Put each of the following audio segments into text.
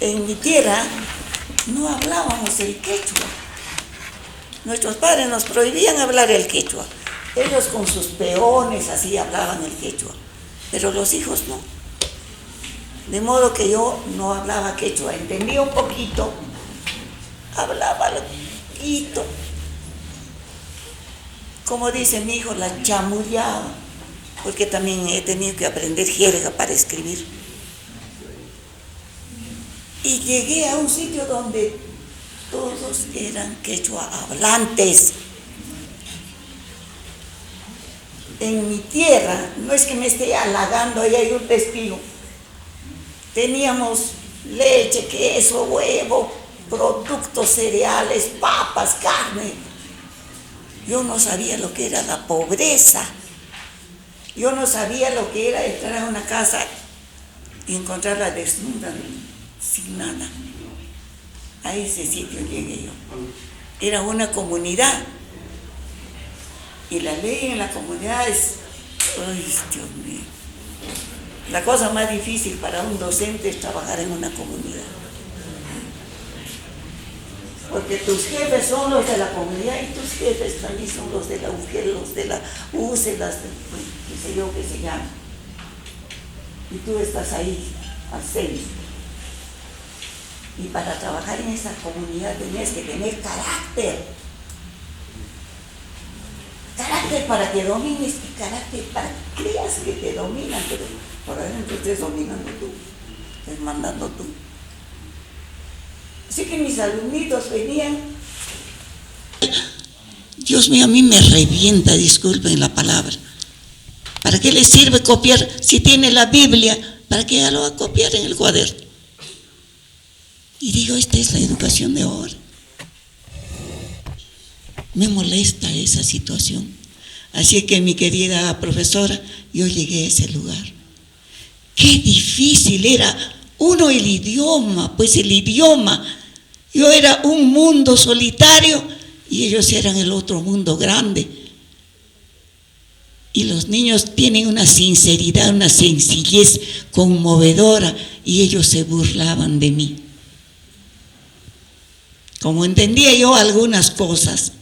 En mi tierra no hablábamos el quechua. Nuestros padres nos prohibían hablar el quechua. Ellos con sus peones así hablaban el quechua, pero los hijos no. De modo que yo no hablaba quechua, entendía un poquito, hablaba algo, como dice mi hijo, la chamullaba, porque también he tenido que aprender jerga para escribir. Y llegué a un sitio donde todos eran quechua hablantes. En mi tierra, no es que me esté halagando, ahí hay un testigo. Teníamos leche, queso, huevo, productos cereales, papas, carne. Yo no sabía lo que era la pobreza. Yo no sabía lo que era entrar a una casa y encontrarla desnuda, sin nada. A ese sitio llegué yo. Era una comunidad. Y la ley en la comunidad es, ay, Dios mío, la cosa más difícil para un docente es trabajar en una comunidad. Porque tus jefes son los de la comunidad y tus jefes también son los de la UGEL, los de la UCE, qué sé yo qué se llama. Y tú estás ahí al servicio. Y para trabajar en esa comunidad tenías que tener carácter. Carácter para que domines y carácter para que creas que te dominan, pero por adentro estés dominando tú, estés mandando tú. Así que mis alumnitos venían. Dios mío, a mí me revienta, disculpen la palabra. ¿Para qué le sirve copiar? Si tiene la Biblia, ¿para qué lo va a copiar en el cuaderno? Y digo, esta es la educación de ahora. Me molesta esa situación. Así que mi querida profesora, yo llegué a ese lugar. Qué difícil era. Uno, el idioma, pues el idioma. Yo era un mundo solitario y ellos eran el otro mundo grande. Y los niños tienen una sinceridad, una sencillez conmovedora y ellos se burlaban de mí. Como entendía yo algunas cosas.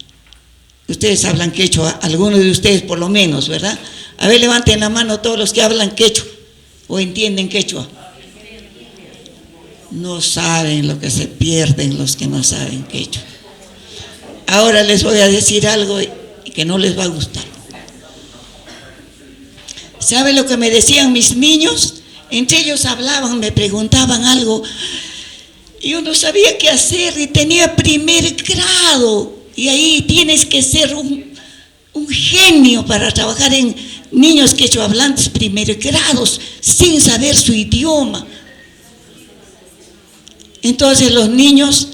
Ustedes hablan quechua, algunos de ustedes por lo menos, ¿verdad? A ver, levanten la mano todos los que hablan quechua o entienden quechua. No saben lo que se pierden los que no saben quechua. Ahora les voy a decir algo que no les va a gustar. ¿Saben lo que me decían mis niños? Entre ellos hablaban, me preguntaban algo. Y yo no sabía qué hacer y tenía primer grado. Y ahí tienes que ser un genio para trabajar en niños quechohablantes primer grados sin saber su idioma. Entonces los niños,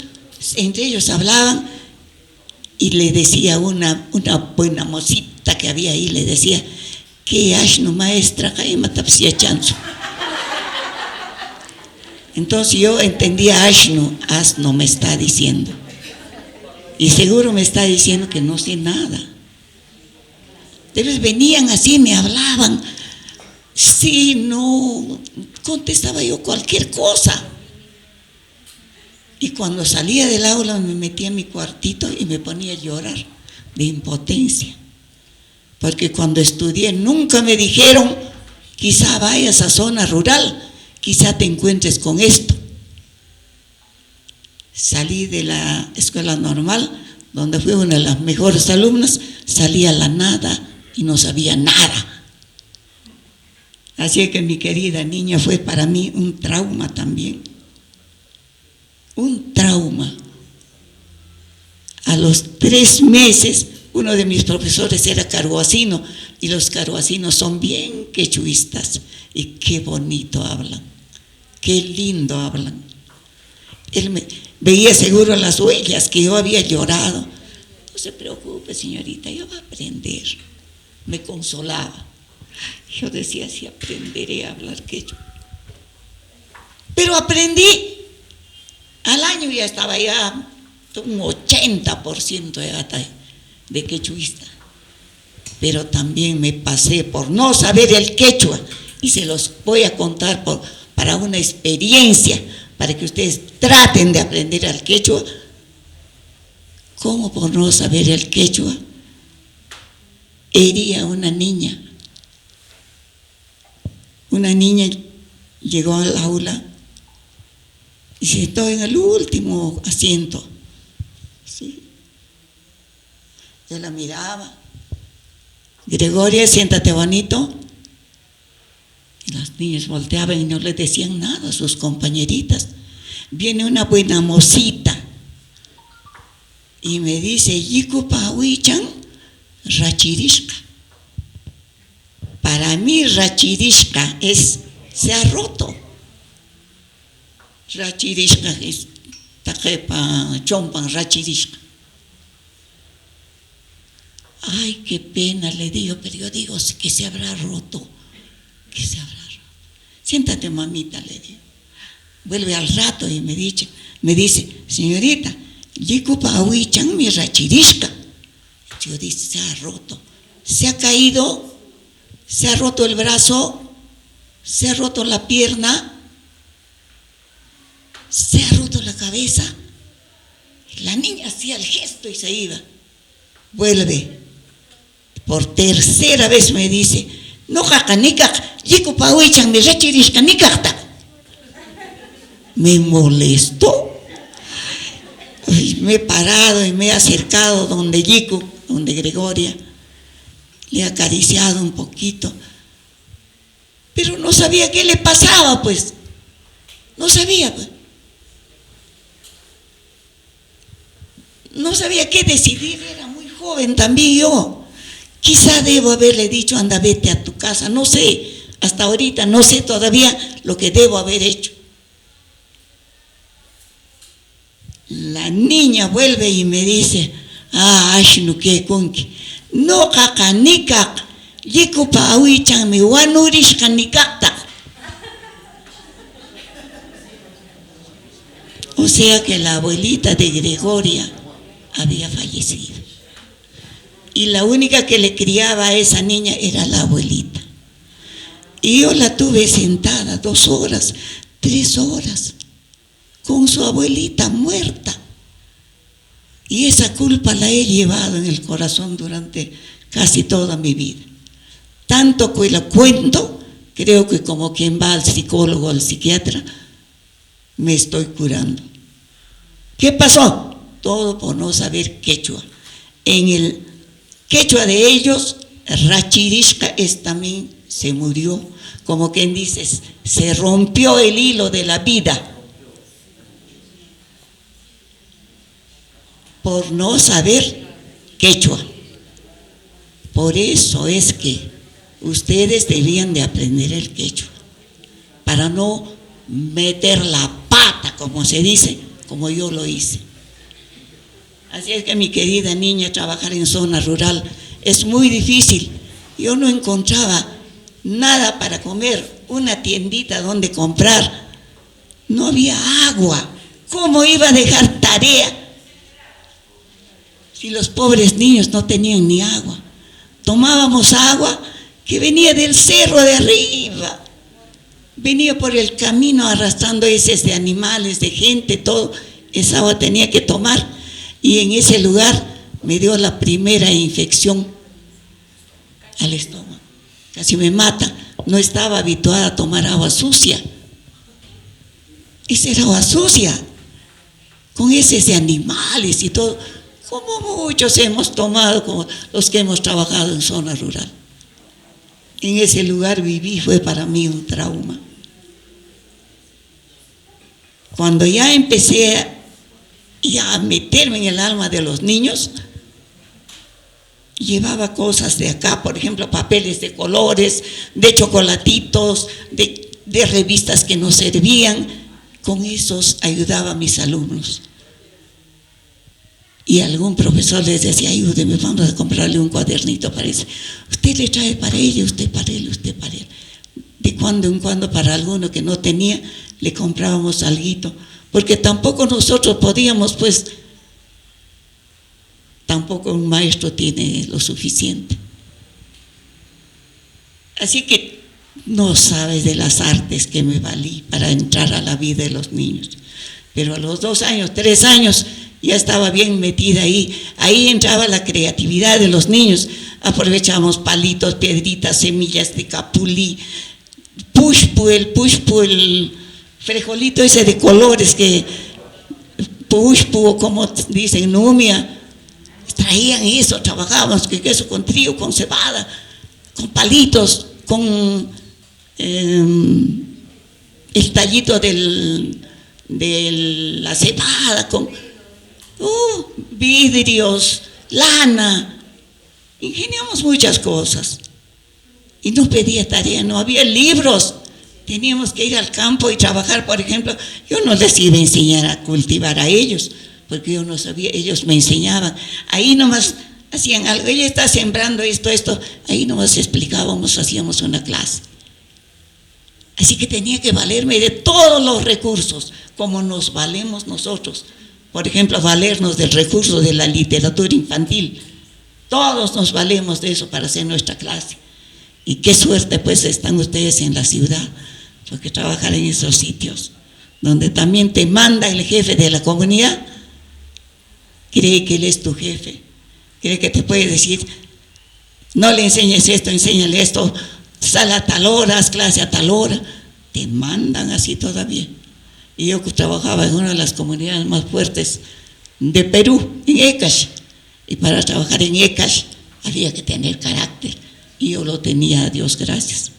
entre ellos hablaban y le decía una buena mocita que había ahí, le decía, que ashno maestra, jaima tapsia chanzo. Entonces yo entendía asno me está diciendo. Y seguro me está diciendo que no sé nada. Entonces venían así, me hablaban. Sí, no, contestaba yo cualquier cosa. Y cuando salía del aula me metía en mi cuartito y me ponía a llorar de impotencia. Porque cuando estudié nunca me dijeron, quizá vayas a zona rural, quizá te encuentres con esto. Salí de la escuela normal, donde fui una de las mejores alumnas, salí a la nada y no sabía nada. Así que mi querida niña fue para mí un trauma también. Un trauma. A los 3 meses, uno de mis profesores era caruacino, y los caruacinos son bien quechuistas, y qué bonito hablan, qué lindo hablan. Él me veía seguro las huellas que yo había llorado. No se preocupe, señorita, yo voy a aprender. Me consolaba. Yo decía, sí, aprenderé a hablar quechua. Pero aprendí. Al año ya estaba ya un 80% de quechuista. Pero también me pasé por no saber el quechua. Y se los voy a contar para una experiencia, para que ustedes traten de aprender el quechua. ¿Cómo por no saber el quechua hería una niña? Una niña llegó al aula y se sentó en el último asiento. ¿Sí? Yo la miraba. Gregoria, siéntate bonito. Y las niñas volteaban y no le decían nada a sus compañeritas. Viene una buena mocita y me dice, Yiku Pawichan Rachirishka. Para mí Rachirishka es, se ha roto. Rachirishka es tajepa chompan Rachirishka. Ay, qué pena, le digo, pero yo digo que se habrá roto, que se habrá roto. Siéntate, mamita, le digo. Vuelve al rato y me dice, señorita, Yikupa Awichan mi Rachirishka. Yo dice, se ha roto, se ha caído, se ha roto el brazo, se ha roto la pierna, se ha roto la cabeza. La niña hacía el gesto y se iba. Vuelve. Por tercera vez me dice, no jacanica, Yikupa Awichan mi Rachirishka nikakta. Me molestó. Me he parado y me he acercado donde Yiku, donde Gregoria, le he acariciado un poquito, pero no sabía qué le pasaba, pues, no sabía, pues. No sabía qué decidir, era muy joven también yo. Quizá debo haberle dicho, anda, vete a tu casa, no sé, hasta ahorita no sé todavía lo que debo haber hecho. La niña vuelve y me dice, ashnuke kunki, no kakanika, yikupa awichan mi wanurishka nikakta. O sea que la abuelita de Gregoria había fallecido. Y la única que le criaba a esa niña era la abuelita. Y yo la tuve sentada 2 horas, 3 horas. Con su abuelita muerta. Y esa culpa la he llevado en el corazón durante casi toda mi vida. Tanto que la cuento, creo que como quien va al psicólogo, al psiquiatra, me estoy curando. ¿Qué pasó? Todo por no saber quechua. En el quechua de ellos, Rachirishka también se murió. Como quien dice, se rompió el hilo de la vida. Por no saber quechua. Por eso es que ustedes debían de aprender el quechua, para no meter la pata, como se dice, como yo lo hice. Así es que, mi querida niña, trabajar en zona rural es muy difícil. Yo no encontraba nada para comer, una tiendita donde comprar. No había agua. ¿Cómo iba a dejar tarea si los pobres niños no tenían ni agua? Tomábamos agua que venía del cerro de arriba, venía por el camino arrastrando heces de animales, de gente, todo. Esa agua tenía que tomar, y en ese lugar me dio la primera infección al estómago. Casi me mata. No estaba habituada a tomar agua sucia. Esa era agua sucia, con heces de animales y todo. Como muchos hemos tomado, como los que hemos trabajado en zona rural. En ese lugar viví, fue para mí un trauma. Cuando ya empecé a meterme en el alma de los niños, llevaba cosas de acá, por ejemplo, papeles de colores, de chocolatitos, de revistas que nos servían. Con esos ayudaba a mis alumnos. Y algún profesor les decía, ayúdeme, vamos a comprarle un cuadernito para eso. Usted le trae para ella, usted para él, usted para él. De cuando en cuando, para alguno que no tenía, le comprábamos alguito. Porque tampoco nosotros podíamos, pues, tampoco un maestro tiene lo suficiente. Así que No sabes de las artes que me valí para entrar a la vida de los niños. Pero a los 2 años, 3 años, ya estaba bien metida ahí. Ahí entraba la creatividad de los niños. Aprovechamos palitos, piedritas, semillas de capulí, pushpu, el frijolito ese de colores que pushpu, o como dicen, numia. Traían eso, trabajábamos con queso, con trigo, con cebada, con palitos, con el tallito de la cebada, con vidrios, lana. Ingeniamos muchas cosas. Y no pedía tarea, no había libros. Teníamos que ir al campo y trabajar, por ejemplo. Yo no les iba a enseñar a cultivar a ellos, porque yo no sabía, ellos me enseñaban. Ahí nomás hacían algo, ella está sembrando esto, ahí nomás explicábamos, hacíamos una clase. Así que tenía que valerme de todos los recursos, como nos valemos nosotros. Por ejemplo, valernos del recurso de la literatura infantil. Todos nos valemos de eso para hacer nuestra clase. Y qué suerte pues están ustedes en la ciudad, porque trabajar en esos sitios, donde también te manda el jefe de la comunidad, cree que él es tu jefe, cree que te puede decir, no le enseñes esto, enséñale esto, sal a tal hora, haz clase a tal hora, te mandan así todavía. Y yo trabajaba en una de las comunidades más fuertes de Perú, en Écash, y para trabajar en Écash había que tener carácter, y yo lo tenía, a Dios gracias.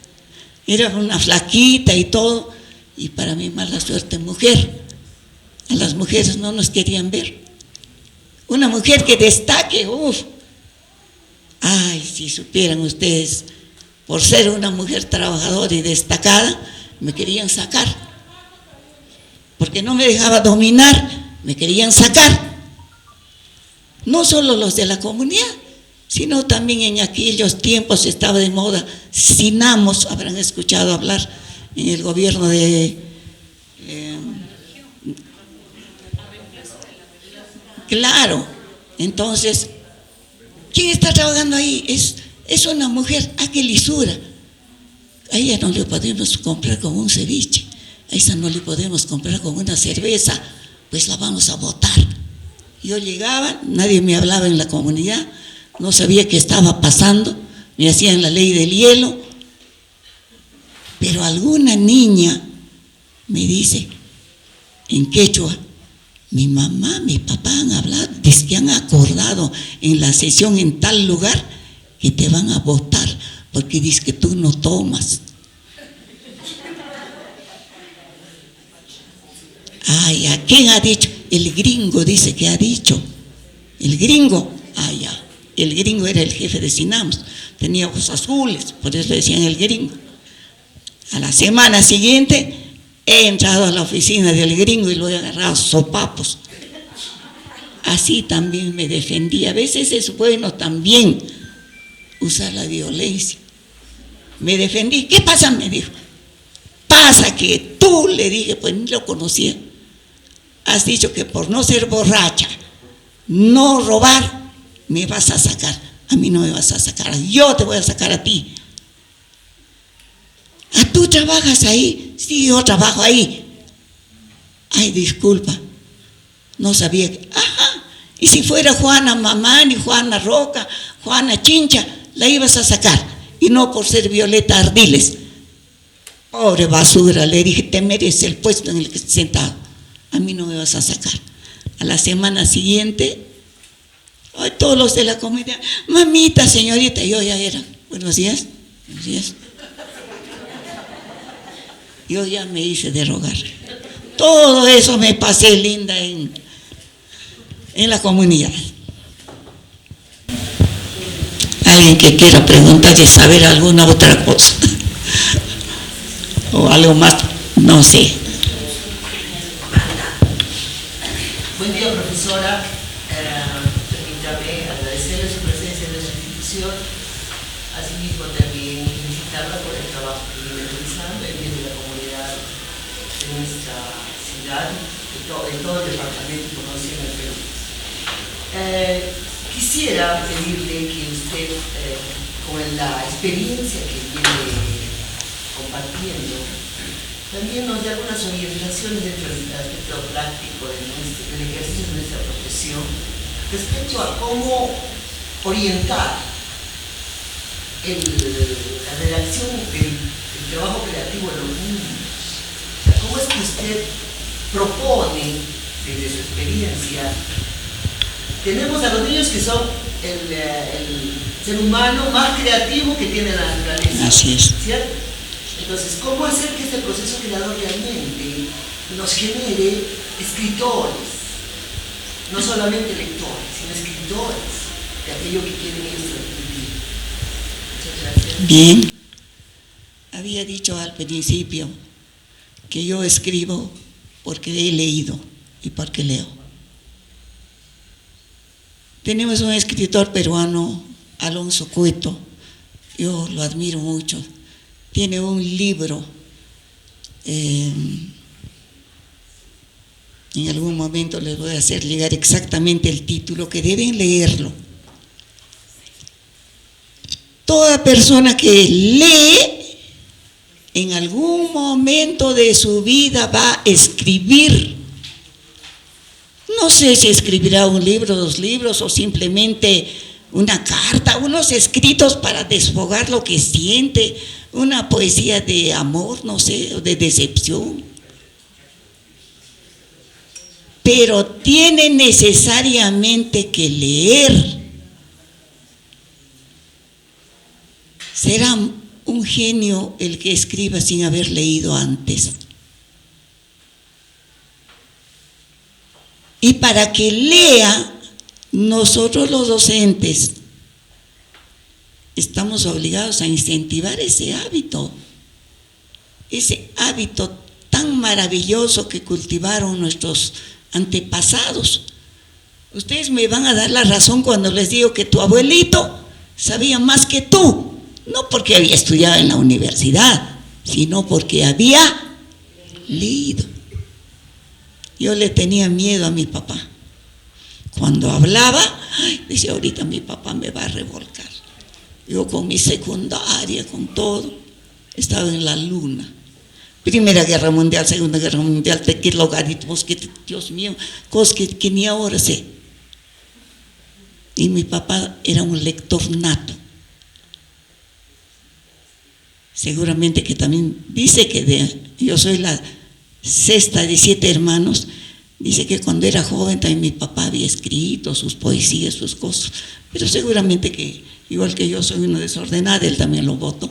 Era una flaquita y todo, y para mí mala suerte, mujer. A las mujeres no nos querían ver. Una mujer que destaque, ay, si supieran ustedes, por ser una mujer trabajadora y destacada, me querían sacar, porque no me dejaba dominar, me querían sacar. No solo los de la comunidad, sino también en aquellos tiempos estaba de moda Sinamos, habrán escuchado hablar en el gobierno de claro. Entonces, ¿quién está trabajando ahí? Es una mujer, qué lisura. A ella no le podemos comprar con un ceviche, a esa no le podemos comprar con una cerveza, pues la vamos a botar. Yo llegaba, nadie me hablaba en la comunidad, no sabía qué estaba pasando, me hacían la ley del hielo, pero alguna niña me dice en quechua, mi mamá, mi papá han hablado, desde que han acordado en la sesión en tal lugar que te van a votar porque dice que tú no tomas. Ay, ¿a quién ha dicho? El gringo dice que ha dicho. El gringo, ya. El gringo era el jefe de Sinamos, tenía ojos azules, por eso le decían el gringo. A la semana siguiente he entrado a la oficina del gringo y lo he agarrado sopapos. Así también me defendí. A veces es bueno también usar la violencia. Me defendí. ¿Qué pasa? Me dijo. Pasa que tú, le dije, pues ni lo conocía, has dicho que por no ser borracha, no robar, me vas a sacar. A mí no me vas a sacar, yo te voy a sacar a ti. ¿Tú trabajas ahí? Sí, yo trabajo ahí. Ay, disculpa, no sabía que... Y si fuera Juana Mamani, Juana Roca, Juana Chincha, la ibas a sacar, y no por ser Violeta Ardiles. Pobre basura, le dije, te mereces el puesto en el que estás sentado, a mí no me vas a sacar. A la semana siguiente, todos los de la comunidad, mamita, señorita, yo ya era, buenos días, buenos días. Yo ya me hice de rogar. Todo eso me pasé linda en la comunidad. Alguien que quiera preguntar y saber alguna otra cosa o algo más, no sé. Buen día, profesora. Permítame agradecerle su presencia en nuestra institución, asimismo también felicitarla por el trabajo que viene realizando en bien de la comunidad de nuestra ciudad, en todo el departamento y por en el Perú. Quisiera pedirle que usted, con la experiencia que viene compartiendo, también nos da algunas orientaciones dentro del aspecto práctico del ejercicio de nuestra profesión respecto a cómo orientar la redacción del trabajo creativo en los niños. O sea, ¿cómo es que usted propone, desde su experiencia? Tenemos a los niños que son el ser humano más creativo que tiene la naturaleza. Así es. ¿Cierto? Entonces, ¿cómo hacer que este proceso creador realmente nos genere escritores? No solamente lectores, sino escritores de aquello que quieren ellos transmitir. Muchas gracias. Bien. Había dicho al principio que yo escribo porque he leído y porque leo. Tenemos un escritor peruano, Alonso Cueto, yo lo admiro mucho. Tiene un libro, en algún momento les voy a hacer llegar exactamente el título, que deben leerlo. Toda persona que lee, en algún momento de su vida va a escribir. No sé si escribirá un libro, 2 libros o simplemente una carta, unos escritos para desfogar lo que siente, una poesía de amor, no sé, o de decepción. Pero tiene necesariamente que leer. Será un genio el que escriba sin haber leído antes. Y para que lea, nosotros los docentes estamos obligados a incentivar ese hábito tan maravilloso que cultivaron nuestros antepasados. Ustedes me van a dar la razón cuando les digo que tu abuelito sabía más que tú, no porque había estudiado en la universidad, sino porque había leído. Yo le tenía miedo a mi papá. Cuando hablaba, decía, ahorita mi papá me va a revolcar. Yo con mi secundaria, con todo, estaba en la luna. Primera Guerra Mundial, Segunda Guerra Mundial, logaritmos, que Dios mío, cosas que ni ahora sé. Y mi papá era un lector nato. Seguramente que también dice que yo soy la 6ª de 7 hermanos. Dice que cuando era joven también mi papá había escrito sus poesías, sus cosas, pero seguramente que igual que yo soy una desordenada, él también lo votó.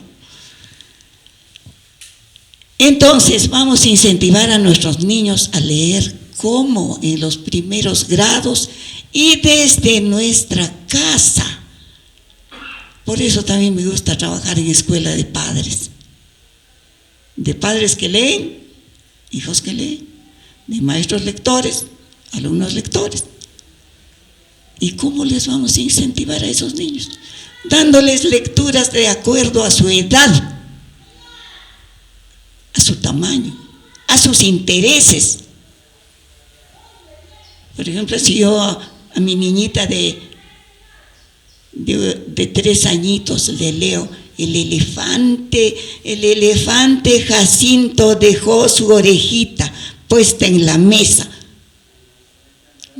Entonces vamos a incentivar a nuestros niños a leer como en los primeros grados y desde nuestra casa. Por eso también me gusta trabajar en escuela de padres que leen, hijos que leen, de maestros lectores, alumnos lectores. ¿Y cómo les vamos a incentivar a esos niños? Dándoles lecturas de acuerdo a su edad, a su tamaño, a sus intereses. Por ejemplo, si yo a mi niñita de 3 añitos le leo el elefante Jacinto dejó su orejita puesta en la mesa.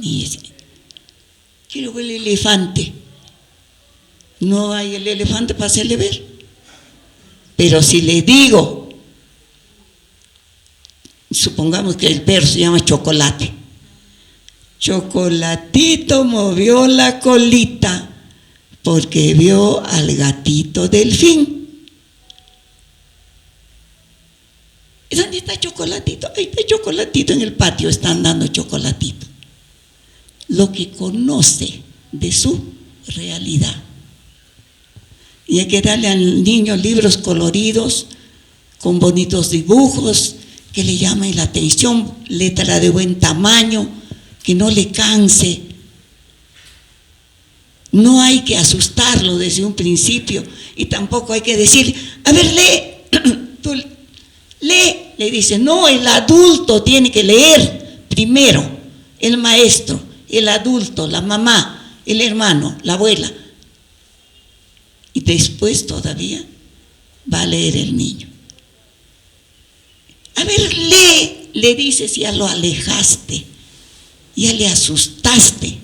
Y dice, quiero ver el elefante. No hay el elefante para hacerle ver. Pero si le digo, supongamos que el perro se llama Chocolate. Chocolatito movió la colita porque vio al gatito Delfín. ¿Dónde está Chocolatito? Ahí está Chocolatito en el patio, están dando Chocolatito. Lo que conoce de su realidad. Y hay que darle al niño libros coloridos, con bonitos dibujos, que le llamen la atención, letra de buen tamaño, que no le canse. No hay que asustarlo desde un principio y tampoco hay que decir, a ver, lee, tú lee. Le dice, no, el adulto tiene que leer primero, el maestro, el adulto, la mamá, el hermano, la abuela. Y después todavía va a leer el niño. A ver, lee, le dices, ya lo alejaste, ya le asustaste.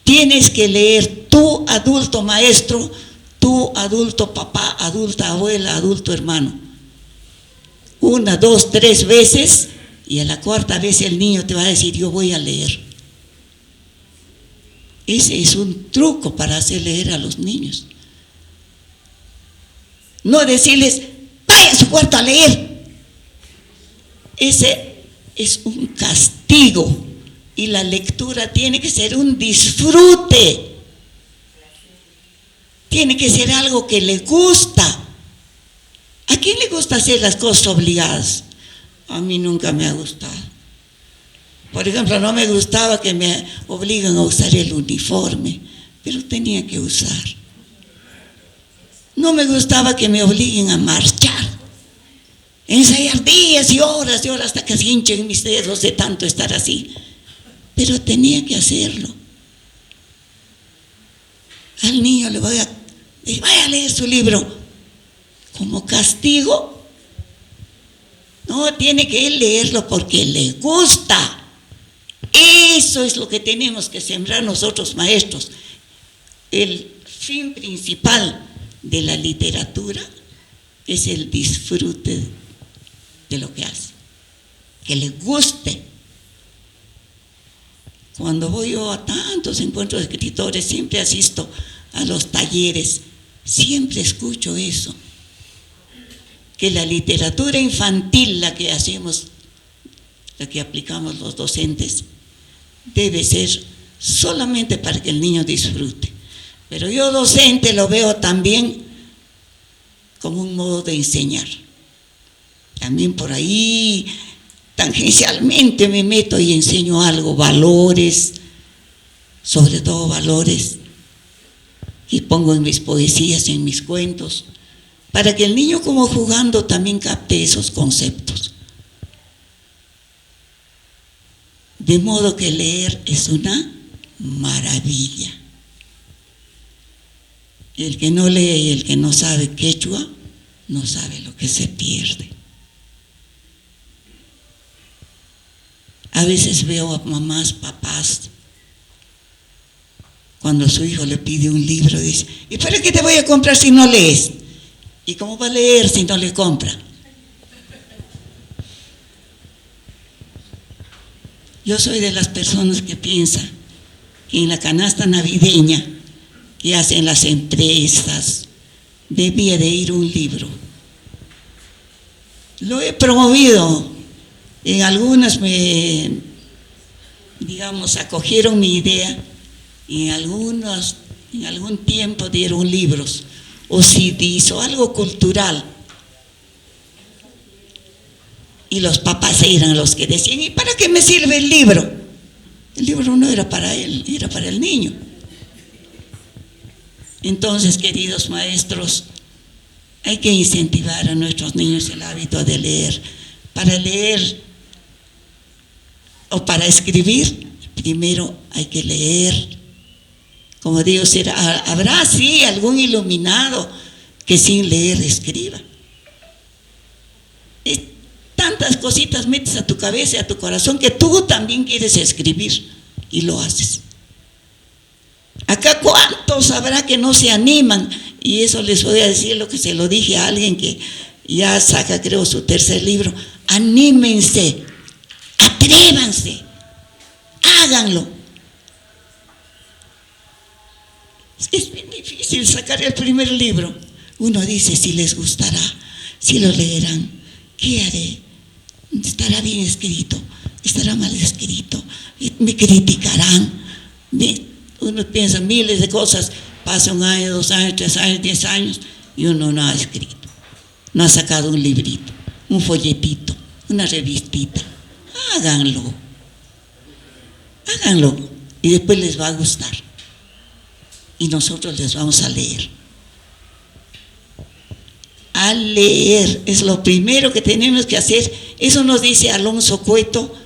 Tienes que leer, tú adulto maestro, tú adulto papá, adulta abuela, adulto hermano. 1, 2, 3 veces, y a la 4ª vez el niño te va a decir, yo voy a leer. Ese es un truco para hacer leer a los niños. No decirles, vaya a su cuarto a leer. Ese es un castigo. Y la lectura tiene que ser un disfrute. Tiene que ser algo que le gusta. ¿A quién le gusta hacer las cosas obligadas? A mí nunca me ha gustado. Por ejemplo, no me gustaba que me obliguen a usar el uniforme, pero tenía que usar. No me gustaba que me obliguen a marchar, ensayar días y horas hasta que se hinchen mis dedos de tanto estar así. Pero tenía que hacerlo. Al niño le voy a decir, vaya a leer su libro. ¿Como castigo? No, tiene que él leerlo porque le gusta. Eso es lo que tenemos que sembrar nosotros maestros. El fin principal de la literatura es el disfrute de lo que hace. Que le guste. Cuando voy yo a tantos encuentros de escritores, siempre asisto a los talleres, siempre escucho eso, que la literatura infantil, la que hacemos, la que aplicamos los docentes, debe ser solamente para que el niño disfrute. Pero yo docente lo veo también como un modo de enseñar. También por ahí tangencialmente me meto y enseño algo, valores, sobre todo valores, y pongo en mis poesías, en mis cuentos, para que el niño como jugando también capte esos conceptos. De modo que leer es una maravilla. El que no lee y el que no sabe quechua, no sabe lo que se pierde. A veces veo a mamás, papás, cuando su hijo le pide un libro, dice, ¿y para qué te voy a comprar si no lees? ¿Y cómo va a leer si no le compra? Yo soy de las personas que piensan que en la canasta navideña que hacen las empresas debía de ir un libro. Lo he promovido. En algunas acogieron mi idea y en algún tiempo dieron libros o CDs o algo cultural. Y los papás eran los que decían, ¿y para qué me sirve el libro? El libro no era para él, era para el niño. Entonces, queridos maestros, hay que incentivar a nuestros niños el hábito de leer. Para leer o para escribir, primero hay que leer. Como digo, habrá sí algún iluminado que sin leer escriba. Tantas cositas metes a tu cabeza y a tu corazón que tú también quieres escribir y lo haces. Acá cuántos habrá que no se animan, y eso les voy a decir lo que se lo dije a alguien que ya saca, creo, su 3er libro. Anímense, atrévanse, háganlo. Es bien difícil sacar el primer libro. Uno dice, si les gustará, si lo leerán, ¿qué haré? ¿Estará bien escrito? ¿Estará mal escrito? ¿Me criticarán? Uno piensa miles de cosas, pasa 1 año, 2 años, 3 años, 10 años, y uno no ha escrito, no ha sacado un librito, un folletito, una revistita. Háganlo, y después les va a gustar, y nosotros les vamos a leer. A leer es lo primero que tenemos que hacer. Eso nos dice Alonso Cueto.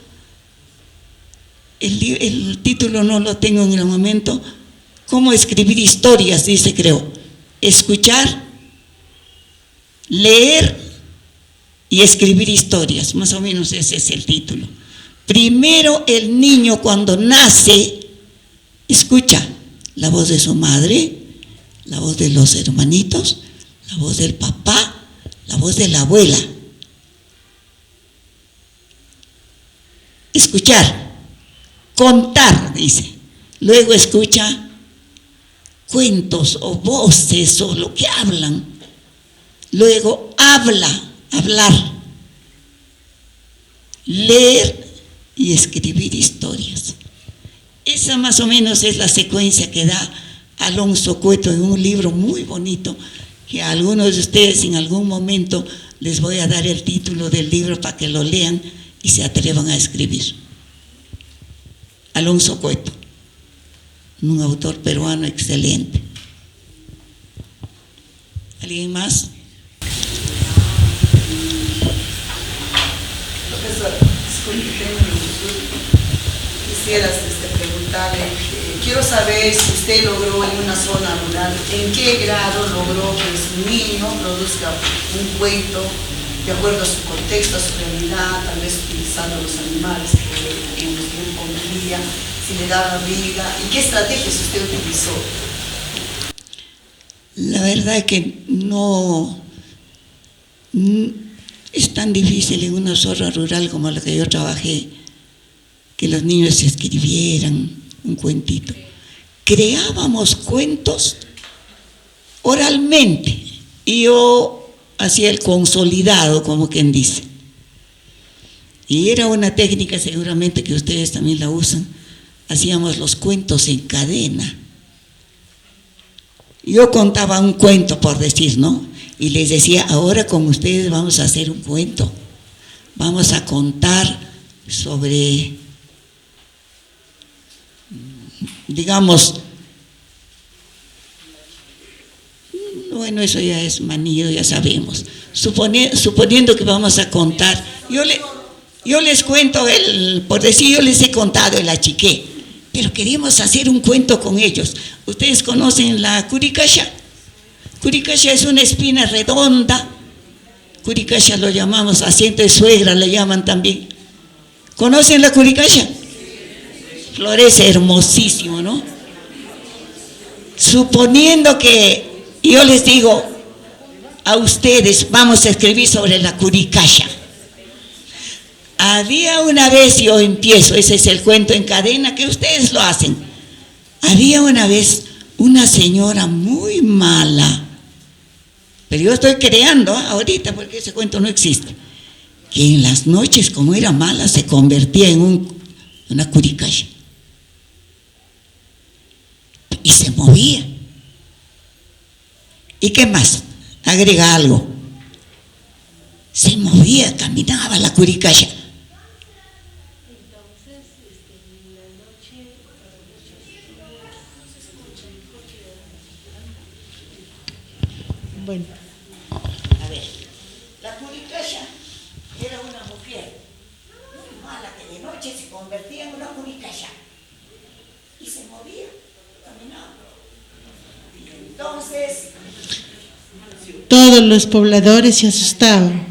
El título no lo tengo en el momento. ¿Cómo escribir historias? Dice, creo. Escuchar, leer y escribir historias, más o menos ese es el título. Primero el niño cuando nace escucha la voz de su madre, la voz de los hermanitos, la voz del papá, la voz de la abuela. Escuchar, contar, dice. Luego escucha cuentos o voces o lo que hablan. Luego hablar, leer y escribir historias. Esa más o menos es la secuencia que da Alonso Cueto en un libro muy bonito que a algunos de ustedes en algún momento les voy a dar el título del libro para que lo lean y se atrevan a escribir. Alonso Cueto, un autor peruano excelente. ¿Alguien más? Profesor, disculpe, quisiera preguntarle, quiero saber si usted logró en una zona rural, ¿en qué grado logró que su niño produzca un cuento de acuerdo a su contexto, a su realidad, tal vez utilizando los animales que en los que él convivía, si le daba vida, y qué estrategias usted utilizó? La verdad es que no es tan difícil en una zona rural como la que yo trabajé, que los niños escribieran un cuentito. Creábamos cuentos oralmente y yo hacía el consolidado, como quien dice. Y era una técnica seguramente que ustedes también la usan. Hacíamos los cuentos en cadena. Yo contaba un cuento, por decir, ¿no? Y les decía, ahora con ustedes vamos a hacer un cuento. Vamos a contar sobre, digamos, bueno, eso ya es manido, ya sabemos. Suponiendo que vamos a contar, yo les cuento, por decir, yo les he contado el achiqué, pero queríamos hacer un cuento con ellos. ¿Ustedes conocen la curicasha? Curicasha es una espina redonda. Curicasha lo llamamos, asiento de suegra le llaman también. ¿Conocen la curicasha? Florece hermosísimo, ¿no? Suponiendo que yo les digo a ustedes, vamos a escribir sobre la curicasha. Había una vez, yo empiezo, ese es el cuento en cadena, que ustedes lo hacen. Había una vez una señora muy mala, pero yo estoy creando ahorita porque ese cuento no existe, que en las noches, como era mala, se convertía en una curicasha y se movía. ¿Y qué más? Agrega algo. Se movía, caminaba la curicasha. Bueno. A ver, la curicasha era una mujer muy mala que de noche se convertía en una curicasha y se movía, caminaba. Y entonces Todos los pobladores se asustaban.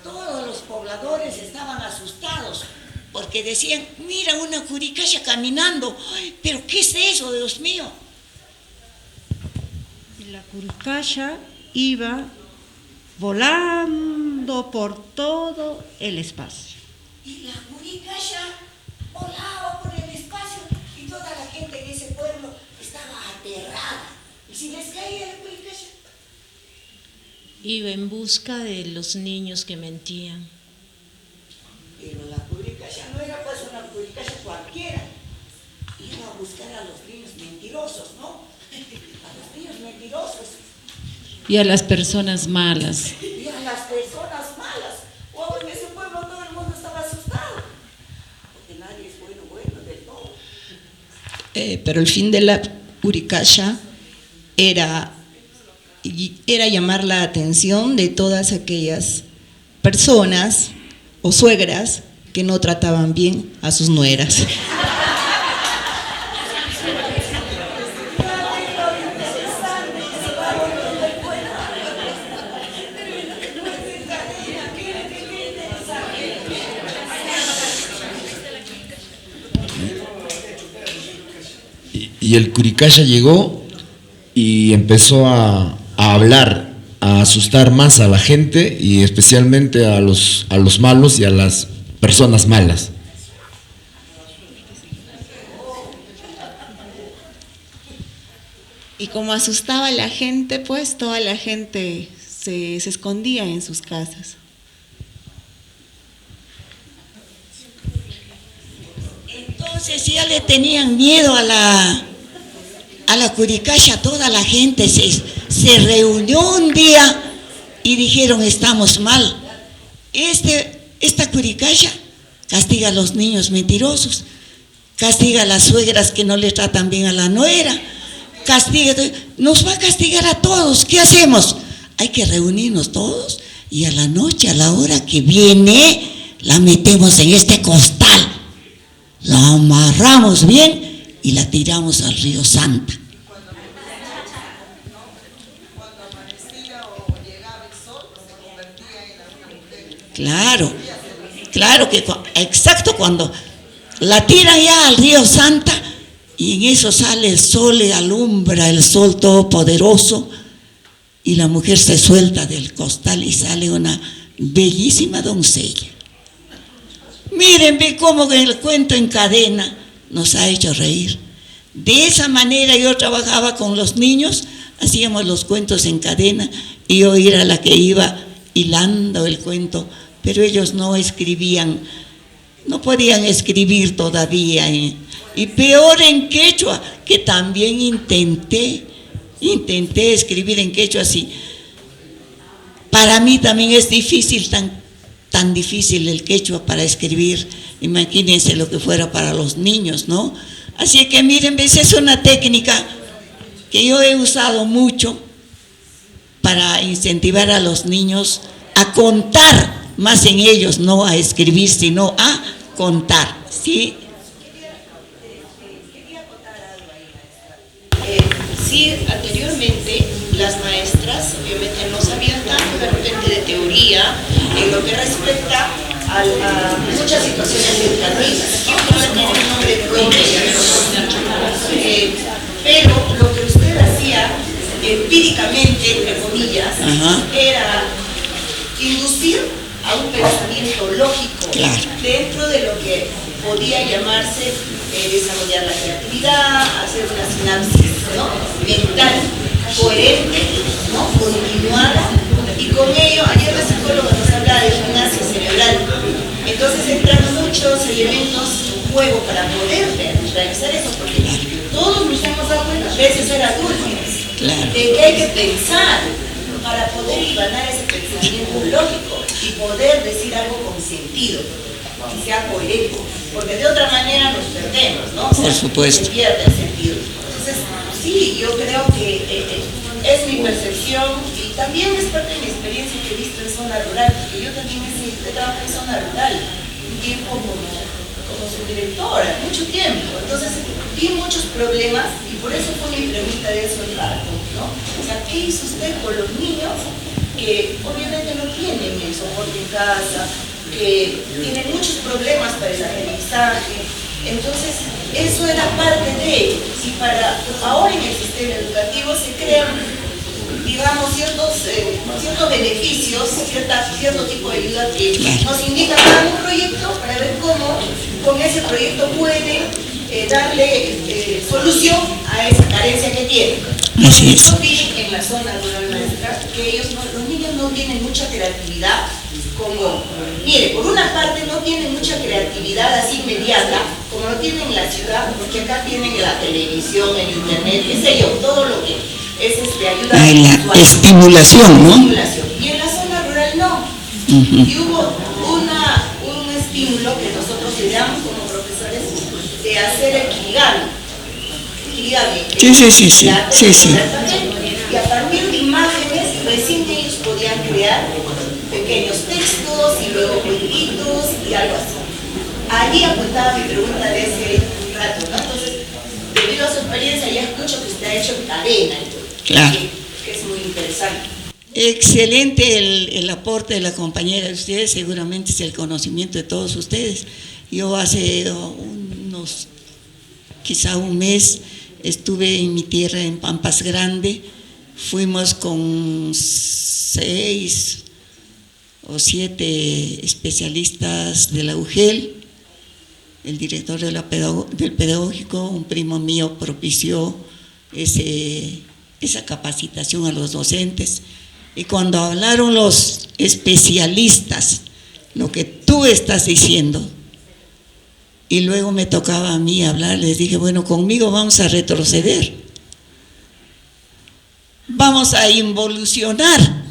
todos los pobladores estaban asustados porque decían, mira una curicasha caminando. Ay, pero ¿qué es eso, Dios mío? La curicasha iba volando por todo el espacio. Y la curicasha volaba por el espacio y toda la gente en ese pueblo estaba aterrada. ¿Y si les caía la curicasha? Iba en busca de los niños que mentían. Pero la curicasha no era pues una curicasha cualquiera. Iba a buscar a los niños mentirosos, ¿no? A los niños mentirosos Y a las personas malas. y a las personas malas. Wow, en ese pueblo todo el mundo estaba asustado. Porque nadie es bueno del todo. Pero el fin de la curicasha era llamar la atención de todas aquellas personas o suegras que no trataban bien a sus nueras. y el Curicacha llegó y empezó a hablar, a asustar más a la gente y especialmente a los malos y a las personas malas. Y como asustaba a la gente, pues toda la gente se escondía en sus casas. Entonces ya le tenían miedo a la Curicacha, toda la gente se reunió un día y dijeron: estamos mal. Esta Curicacha castiga a los niños mentirosos, castiga a las suegras que no le tratan bien a la nuera, nos va a castigar a todos. ¿Qué hacemos? Hay que reunirnos todos y a la noche, a la hora que viene, la metemos en este costal, la amarramos bien y la tiramos al río Santa. Claro que exacto, cuando la tiran ya al río Santa y en eso sale el sol, le alumbra el sol todopoderoso y la mujer se suelta del costal y sale una bellísima doncella. Miren, ve cómo el cuento en cadena nos ha hecho reír. De esa manera yo trabajaba con los niños, hacíamos los cuentos en cadena y yo era la que iba hilando el cuento, pero ellos no escribían, no podían escribir todavía, y peor en quechua, que también intenté escribir en quechua así. Para mí también es difícil, tan difícil el quechua para escribir, imagínense lo que fuera para los niños, ¿no? Así que miren, esa es una técnica que yo he usado mucho para incentivar a los niños a contar más en ellos, no a escribir, sino a contar, ¿sí? Sí, anteriormente las maestras obviamente no sabían tanto de repente de teoría en lo que respecta a muchas situaciones educativas. Aquí no tiene un nombre propio, pero lo que usted hacía empíricamente, entre comillas, era inducir a un pensamiento lógico dentro de lo que podía llamarse desarrollar la creatividad, hacer una sinapsis, ¿no?, mental coherente, ¿no?, continuada, y con ello, ayer la psicóloga nos hablaba de gimnasia cerebral. Entonces entran muchos elementos en juego para poder realizar eso, porque todos nos hemos dado cuenta, a veces ser adultos, de que hay que pensar para poder ganar ese pensamiento lógico y poder decir algo con sentido, que sea coherente, porque de otra manera nos perdemos, ¿no? Por supuesto. Se pierde el sentido. Entonces, sí, yo creo que es mi percepción y también es parte de mi experiencia que he visto en zona rural, porque yo también he trabajado en zona rural, un tiempo como subdirectora, mucho tiempo. Entonces, vi muchos problemas y por eso fue mi pregunta de eso el rato, ¿no? O sea, ¿qué hizo usted con los niños que obviamente no tienen el soporte en casa, que tienen muchos problemas para el aprendizaje? Entonces, eso era parte de, y para ahora en el sistema educativo se crean, digamos, ciertos beneficios, cierto tipo de ayuda que nos indican un proyecto para ver cómo con ese proyecto puede darle solución a esa carencia que tienen. Yo vi en la zona rural maestra que los niños no tienen mucha creatividad, como, mire, por una parte no tienen mucha creatividad así inmediata, como no tienen en la ciudad, porque acá tienen la televisión, el internet, qué sé yo, todo lo que es ayuda la estimulación, ¿no? Y en la zona rural no. Y hubo un estímulo que nosotros le damos como profesores de hacer el kirigami. Sí. Y a partir de imágenes, recién ellos podían crear pequeños textos y luego jueguitos y algo así. Allí apuntaba mi pregunta de ese rato, ¿no? Entonces, debido a su experiencia, ya escucho que usted ha hecho cadena, que es muy interesante. Excelente el aporte de la compañera de ustedes, seguramente es el conocimiento de todos ustedes. Yo hace quizá un mes, estuve en mi tierra, en Pampas Grande, fuimos con 6 o 7 especialistas de la UGEL, el director del pedagógico, un primo mío propició esa capacitación a los docentes, y cuando hablaron los especialistas, lo que tú estás diciendo, y luego me tocaba a mí hablar, les dije, bueno, conmigo vamos a retroceder, vamos a involucionar,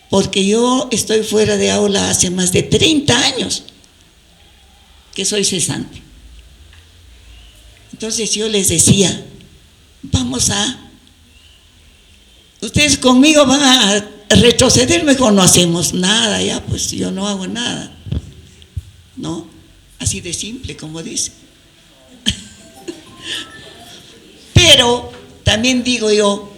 porque yo estoy fuera de aula hace más de 30 años que soy cesante. Entonces yo les decía, ustedes conmigo van a retroceder, mejor no hacemos nada, ya pues yo no hago nada, ¿no? Así de simple, como dice. Pero también digo yo,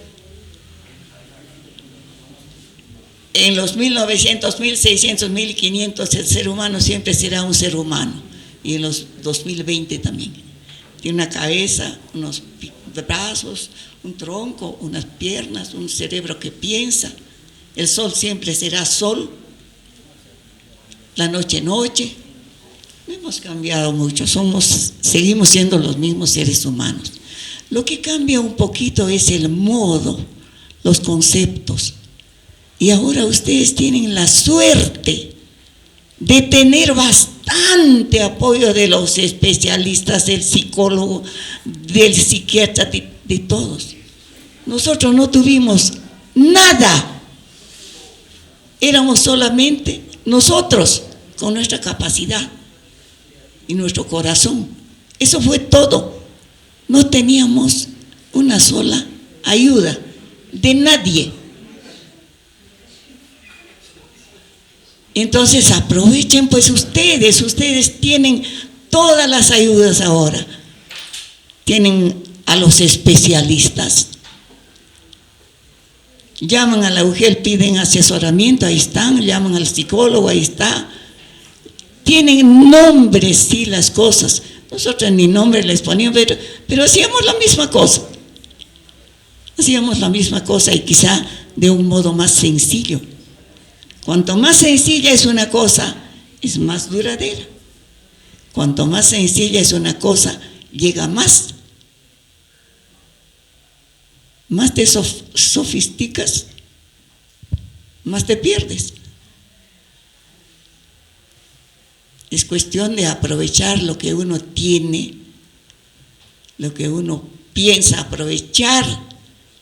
en los 1900, 1600, 1500, el ser humano siempre será un ser humano, y en los 2020 también. Tiene una cabeza, unos brazos, un tronco, unas piernas, un cerebro que piensa. El sol siempre será sol, la noche noche. No hemos cambiado mucho, seguimos siendo los mismos seres humanos. Lo que cambia un poquito es el modo, los conceptos. Y ahora ustedes tienen la suerte de tener bastante apoyo de los especialistas, del psicólogo, del psiquiatra, de todos. Nosotros no tuvimos nada. Éramos solamente nosotros, con nuestra capacidad y nuestro corazón. Eso fue todo. No teníamos una sola ayuda de nadie. Entonces aprovechen pues ustedes tienen todas las ayudas ahora. Tienen a los especialistas. Llaman a la UGEL, piden asesoramiento, ahí están, llaman al psicólogo, ahí está. Tienen nombres, sí, las cosas. Nosotros ni nombre les poníamos, pero hacíamos la misma cosa. Hacíamos la misma cosa, y quizá de un modo más sencillo. Cuanto más sencilla es una cosa, es más duradera. Cuanto más sencilla es una cosa, llega más. Más te sofisticas, más te pierdes. Es cuestión de aprovechar lo que uno tiene, lo que uno piensa, aprovechar,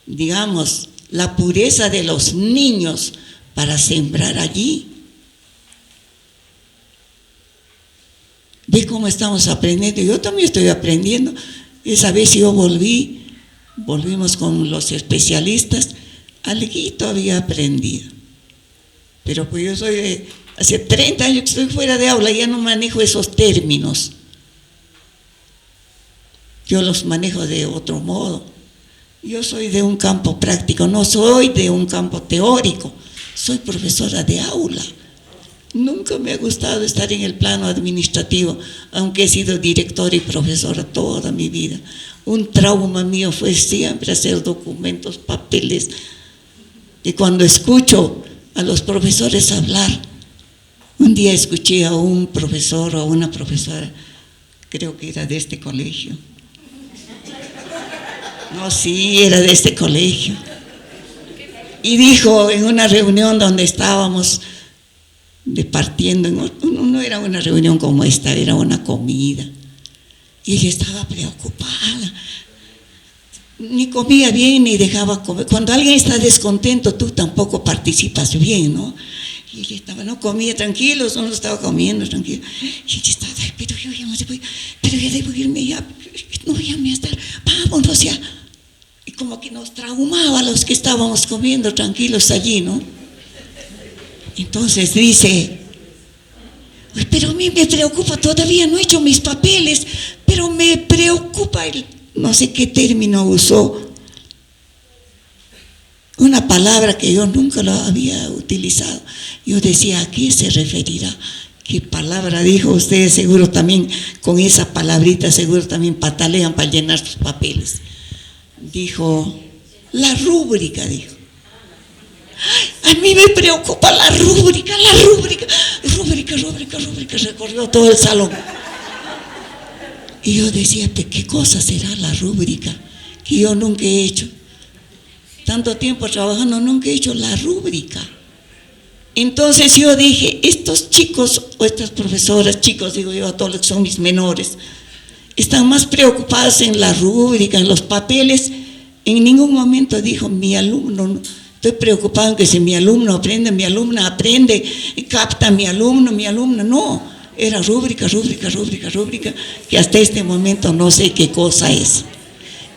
digamos, la pureza de los niños para sembrar allí. Ve cómo estamos aprendiendo. Yo también estoy aprendiendo. Esa vez yo volvimos con los especialistas, alguito había aprendido. Pero pues yo soy hace 30 años que estoy fuera de aula, ya no manejo esos términos. Yo los manejo de otro modo. Yo soy de un campo práctico, no soy de un campo teórico. Soy profesora de aula. Nunca me ha gustado estar en el plano administrativo, aunque he sido directora y profesora toda mi vida. Un trauma mío fue siempre hacer documentos, papeles. Y cuando escucho a los profesores hablar, un día escuché a un profesor o a una profesora, creo que era de este colegio. No, sí, era de este colegio. Y dijo en una reunión donde estábamos departiendo, no era una reunión como esta, era una comida. Y ella estaba preocupada. Ni comía bien ni dejaba comer. Cuando alguien está descontento, tú tampoco participas bien, ¿no? Y ella estaba, no comía tranquilo, solo estaba comiendo tranquilo. Y ella estaba, ay, pero yo ya no debo, pero ya debo irme ya, no, ya me estar, vámonos ya. Y como que nos traumaba a los que estábamos comiendo tranquilos allí, ¿no? Entonces dice, pero a mí me preocupa, todavía no he hecho mis papeles, pero me preocupa no sé qué término usó, una palabra que yo nunca lo había utilizado. Yo decía, ¿a qué se referirá? ¿Qué palabra dijo? Ustedes seguro también con esa palabrita seguro también patalean para llenar sus papeles. dijo, la rúbrica, dijo. Ay, a mí me preocupa la rúbrica, recorrió todo el salón. Y yo decía, ¿qué cosa será la rúbrica? Que yo nunca he hecho. Tanto tiempo trabajando, nunca he hecho la rúbrica. Entonces yo dije, estos chicos o estas profesoras, chicos digo yo a todos los que son mis menores, están más preocupados en la rúbrica, en los papeles. En ningún momento dijo, mi alumno, estoy preocupado en que si mi alumno aprende, mi alumna aprende, capta mi alumno, no. Era rúbrica, que hasta este momento no sé qué cosa es.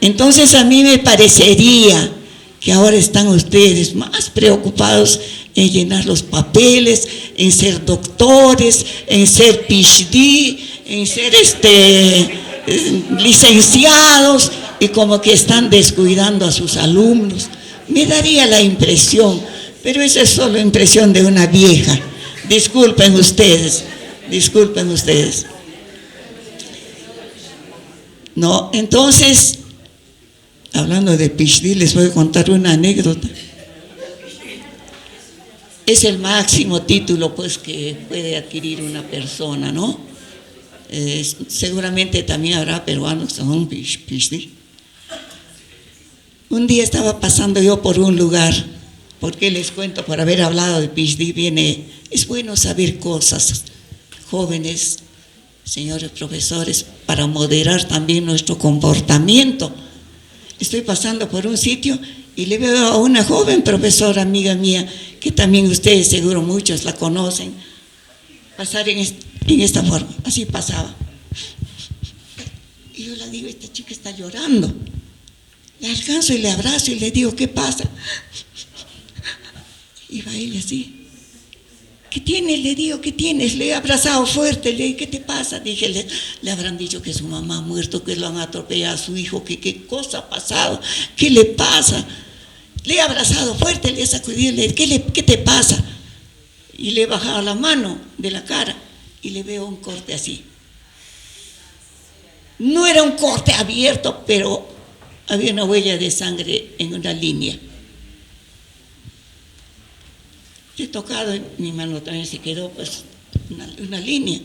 Entonces a mí me parecería que ahora están ustedes más preocupados en llenar los papeles, en ser doctores, en ser PhD, en ser licenciados, y como que están descuidando a sus alumnos. Me daría la impresión, pero esa es solo impresión de una vieja. Disculpen ustedes. No, entonces, hablando de PhD, les voy a contar una anécdota. Es el máximo título pues que puede adquirir una persona, ¿no? Seguramente también habrá peruanos que son PhD. Un día estaba pasando yo por un lugar, porque les cuento, por haber hablado de PhD, es bueno saber cosas, jóvenes, señores profesores, para moderar también nuestro comportamiento. Estoy pasando por un sitio y le veo a una joven profesora, amiga mía, que también ustedes seguro muchos la conocen, pasar en esta forma, así pasaba. Y yo le digo, esta chica está llorando. Le alcanzo y le abrazo y le digo, ¿qué pasa? Y va ella así. ¿Qué tienes? Le digo, ¿qué tienes? Le he abrazado fuerte, le digo, ¿qué te pasa? Dije, le habrán dicho que su mamá ha muerto, que lo han atropellado a su hijo, que qué cosa ha pasado, ¿qué le pasa? Le he abrazado fuerte, le he sacudido, le digo, ¿qué te pasa? Y le he bajado la mano de la cara y le veo un corte así. No era un corte abierto, pero había una huella de sangre en una línea. He tocado, mi mano también se quedó pues una línea.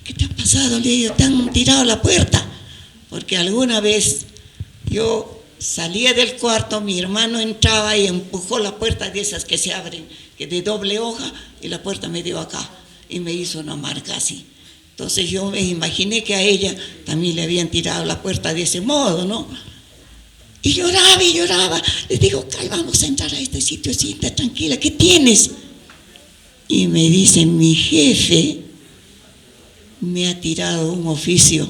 ¿Qué te ha pasado? Le digo, te han tirado la puerta. Porque alguna vez yo salía del cuarto, mi hermano entraba y empujó la puerta de esas que se abren, que de doble hoja, y la puerta me dio acá y me hizo una marca así. Entonces yo me imaginé que a ella también le habían tirado la puerta de ese modo, ¿no? Y lloraba. Le digo, vamos a entrar a este sitio, siéntate tranquila, ¿qué tienes? Y me dice, mi jefe me ha tirado un oficio.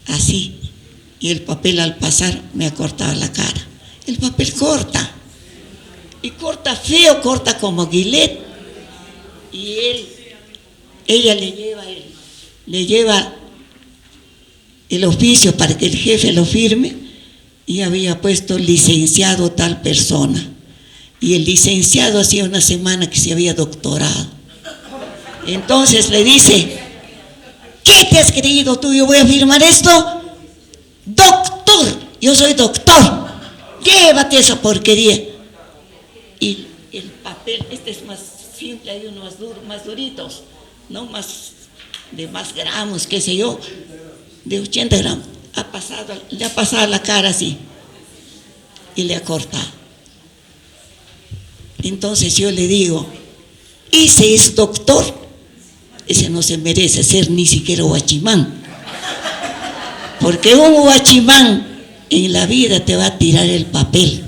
Así. Y el papel al pasar me ha cortado la cara. El papel corta. Y corta feo, corta como Guillet. Y ella le lleva el oficio para que el jefe lo firme, y había puesto licenciado tal persona. Y el licenciado hacía una semana que se había doctorado. Entonces le dice, ¿qué te has creído tú? Yo voy a firmar esto. Doctor, yo soy doctor. Llévate esa porquería. Y el papel, este es más simple, hay unos más duritos, no de más gramos, qué sé yo, de 80 gramos. Le ha pasado la cara así y le ha cortado. Entonces yo le digo, ese es doctor, ese no se merece ser ni siquiera guachimán, porque un guachimán en la vida te va a tirar el papel.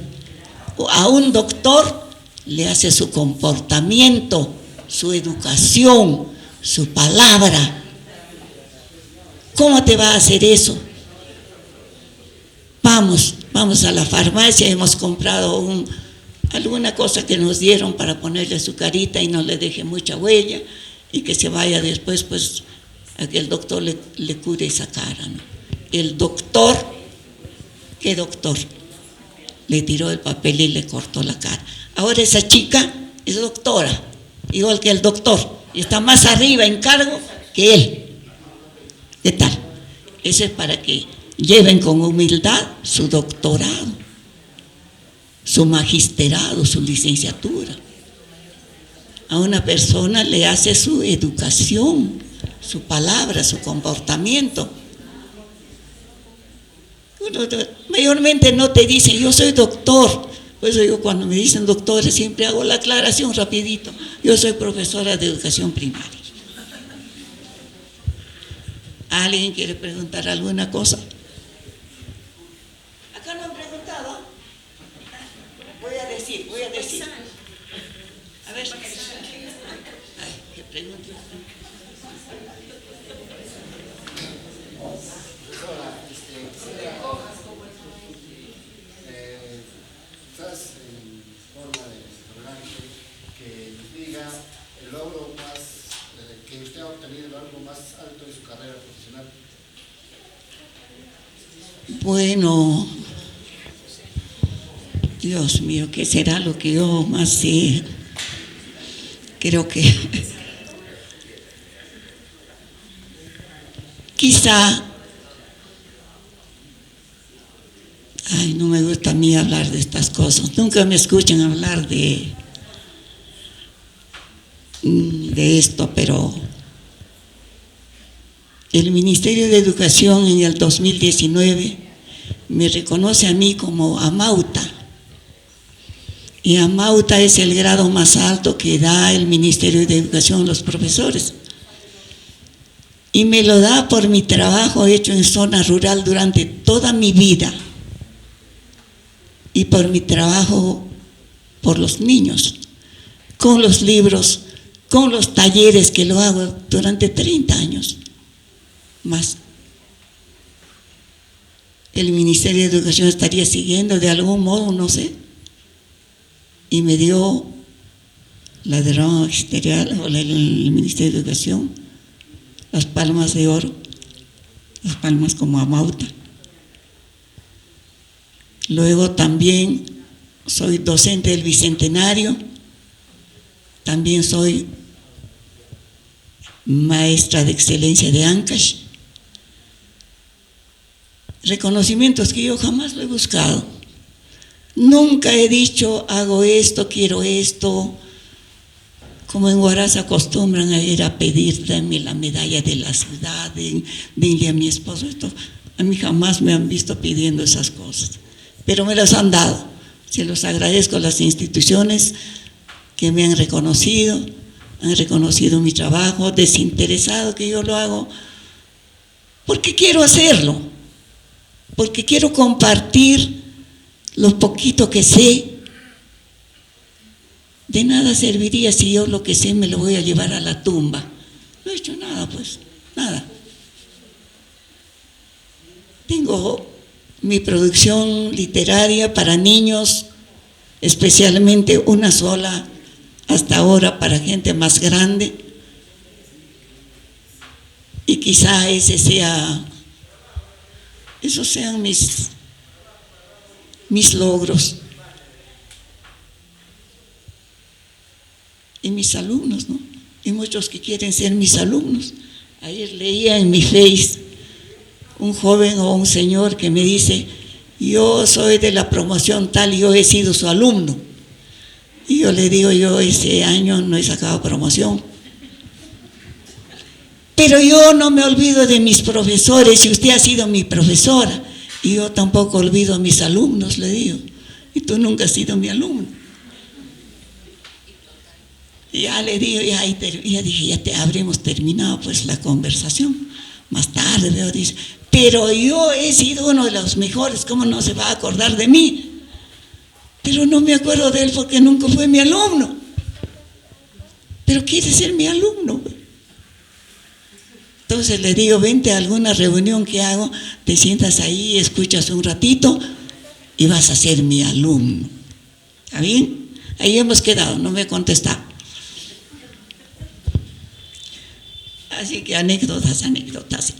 A un doctor le hace su comportamiento, su educación, su palabra. ¿Cómo te va a hacer eso? Vamos a la farmacia, hemos comprado alguna cosa que nos dieron para ponerle su carita y no le deje mucha huella, y que se vaya después pues a que el doctor le cure esa cara, ¿no? El doctor, ¿qué doctor? Le tiró el papel y le cortó la cara. Ahora esa chica es doctora, igual que el doctor, y está más arriba en cargo que él. ¿Qué tal? Eso es para que lleven con humildad su doctorado, su magisterado, su licenciatura. A una persona le hace su educación, su palabra, su comportamiento. Mayormente no te dicen, yo soy doctor. Por eso yo cuando me dicen doctora siempre hago la aclaración rapidito. Yo soy profesora de educación primaria. ¿Alguien quiere preguntar alguna cosa? Acá no han preguntado. Voy a decir. A ver. Ay, ¿qué pregunta? Quizás en forma de restaurante, que nos diga el logro más, que usted ha obtenido, el logro más alto de su carrera profesional. Bueno, Dios mío, ¿qué será lo que yo más sé? Creo que quizá, ay, no me gusta a mí hablar de estas cosas, nunca me escuchan hablar de esto, pero el Ministerio de Educación en el 2019 me reconoce a mí como amauta. Y amauta es el grado más alto que da el Ministerio de Educación a los profesores. Y me lo da por mi trabajo hecho en zona rural durante toda mi vida. Y por mi trabajo por los niños, con los libros, con los talleres que lo hago durante 30 años más. El Ministerio de Educación estaría siguiendo de algún modo, no sé, y me dio la derrama magisterial, o el Ministerio de Educación, las palmas de oro, las palmas como amauta. Luego también soy docente del Bicentenario, también soy maestra de excelencia de Ancash. Reconocimientos que yo jamás lo he buscado. Nunca he dicho, hago esto, quiero esto. Como en Huaraz acostumbran a ir a pedir, dame la medalla de la ciudad, denle a mi esposo esto. A mí jamás me han visto pidiendo esas cosas, pero me las han dado. Se los agradezco a las instituciones que me han reconocido mi trabajo, desinteresado que yo lo hago, porque quiero hacerlo, porque quiero compartir lo poquito que sé. De nada serviría si yo lo que sé me lo voy a llevar a la tumba. No he hecho nada, pues, nada. Tengo mi producción literaria para niños, especialmente una sola hasta ahora para gente más grande, y quizá esos sean mis logros. Y mis alumnos, ¿no? Y muchos que quieren ser mis alumnos. Ayer leía en mi Face un joven o un señor que me dice, yo soy de la promoción tal y yo he sido su alumno. Y yo le digo, yo ese año no he sacado promoción. Pero yo no me olvido de mis profesores, y usted ha sido mi profesora. Y yo tampoco olvido a mis alumnos, le digo. Y tú nunca has sido mi alumno. Y ya le digo, ya dije, ya habremos terminado pues la conversación. Más tarde veo, dice, pero yo he sido uno de los mejores, ¿cómo no se va a acordar de mí? Pero no me acuerdo de él porque nunca fue mi alumno. Pero quiere ser mi alumno. Entonces le digo, vente a alguna reunión que hago, te sientas ahí, escuchas un ratito y vas a ser mi alumno. ¿Está bien? Ahí hemos quedado, no me he contestado. Así que anécdotas.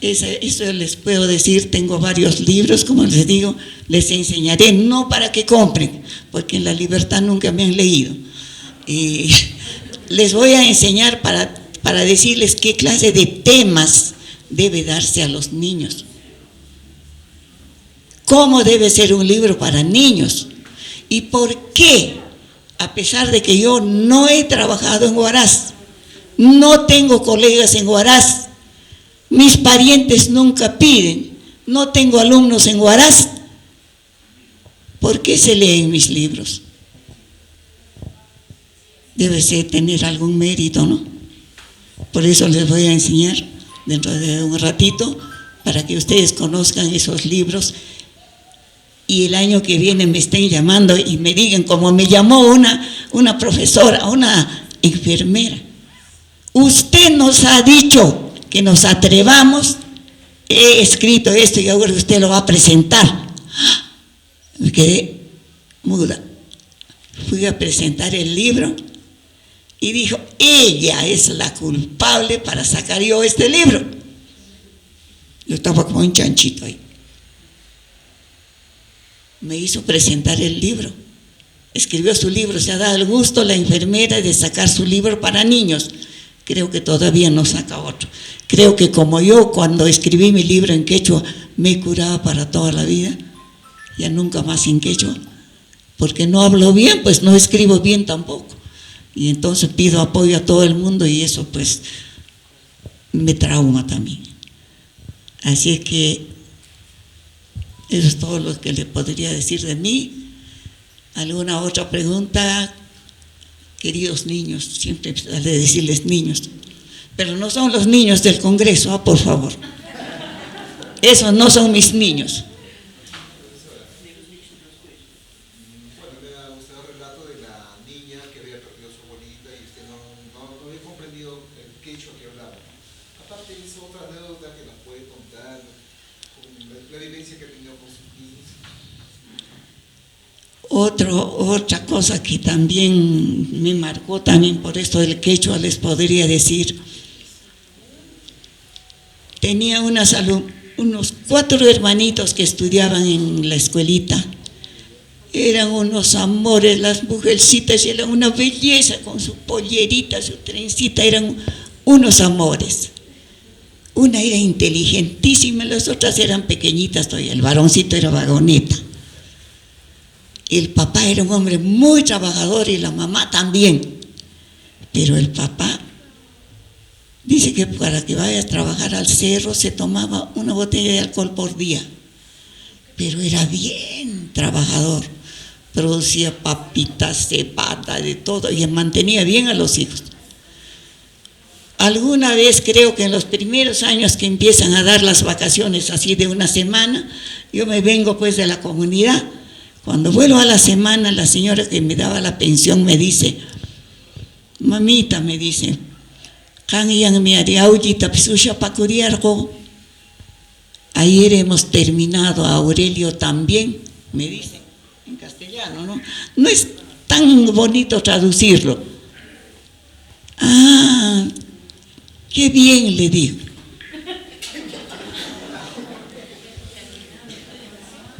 Eso les puedo decir. Tengo varios libros, como les digo, les enseñaré, no para que compren, porque en La Libertad nunca me han leído. Les voy a enseñar para decirles qué clase de temas debe darse a los niños. cómo debe ser un libro para niños y por qué, a pesar de que yo no he trabajado en Huaraz, no tengo colegas en Huaraz, mis parientes nunca piden, no tengo alumnos en Huaraz, ¿por qué se leen mis libros? Debe ser tener algún mérito, ¿no? Por eso les voy a enseñar dentro de un ratito para que ustedes conozcan esos libros y el año que viene me estén llamando y me digan, como me llamó una profesora, una enfermera, usted nos ha dicho que nos atrevamos, he escrito esto y ahora usted lo va a presentar. Me quedé muda. Fui a presentar el libro y dijo, ella es la culpable para sacar yo este libro. Yo estaba como un chanchito ahí. Me hizo presentar el libro. Escribió su libro, se ha dado el gusto la enfermera de sacar su libro para niños. Creo que todavía no saca otro. Creo que como yo cuando escribí mi libro en quechua me curaba para toda la vida, ya nunca más en quechua, porque no hablo bien, pues no escribo bien tampoco. Y entonces pido apoyo a todo el mundo y eso pues me trauma también. Así es que eso es todo lo que le podría decir de mí. ¿Alguna otra pregunta? Queridos niños, siempre he de decirles niños, pero no son los niños del Congreso, por favor. Esos no son mis niños. Bueno, usted da el relato de la niña que había perdido a su abuelita y usted no había comprendido el quechua que hablaba. Aparte hizo otra anécdota que la puede contar, con la vivencia que ha tenido con sus niños. Otra cosa que también me marcó también por esto del quechua, les podría decir, tenía unos 4 hermanitos que estudiaban en la escuelita, eran unos amores, las mujercitas eran una belleza con su pollerita, su trencita, eran unos amores. Una era inteligentísima, las otras eran pequeñitas todavía, el varoncito era vagoneta. El papá era un hombre muy trabajador y la mamá también, pero el papá dice que para que vaya a trabajar al cerro se tomaba una botella de alcohol por día, pero era bien trabajador, producía papitas, cebada, de todo y mantenía bien a los hijos. Alguna vez creo que en los primeros años que empiezan a dar las vacaciones así de una semana, yo me vengo pues de la comunidad. Cuando vuelvo a la semana, la señora que me daba la pensión me dice, mamita, me dice, ayer hemos terminado, Aurelio también, me dice, en castellano, ¿no? No es tan bonito traducirlo. Ah, qué bien, le digo.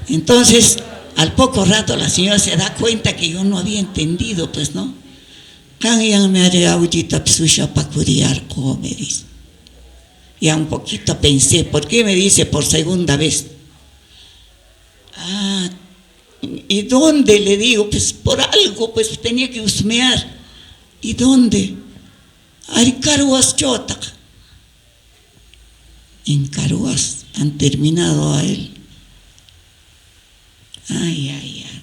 Entonces, al poco rato la señora se da cuenta que yo no había entendido, pues, ¿no? Me dice. Ya un poquito pensé, ¿por qué me dice por segunda vez? Ah, ¿y dónde? Le digo, pues por algo, pues tenía que husmear. ¿Y dónde? En Caruas han terminado a él. Ay, ay, ay.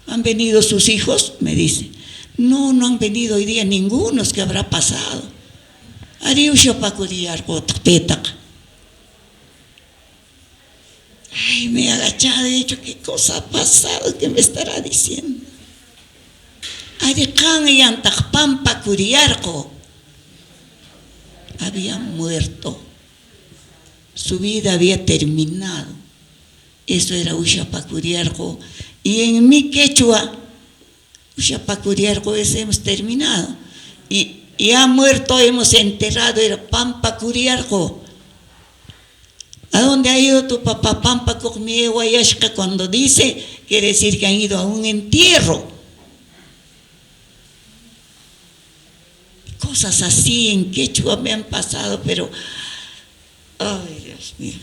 ¿Han venido sus hijos? Me dice. No, no han venido hoy día ninguno, ¿qué habrá pasado? Ay, me he agachado y he dicho, ¿qué cosa ha pasado? ¿Qué me estará diciendo? Había muerto. Su vida había terminado. Eso era Ushapacuriarco. Y en mi quechua, Ushapacuriarco es hemos terminado. Y ha muerto, hemos enterrado, era Pampacuriarco. ¿A dónde ha ido tu papá? Pampacuriarco, cuando dice, quiere decir que han ido a un entierro. Cosas así en quechua me han pasado, pero Ay, Dios mío.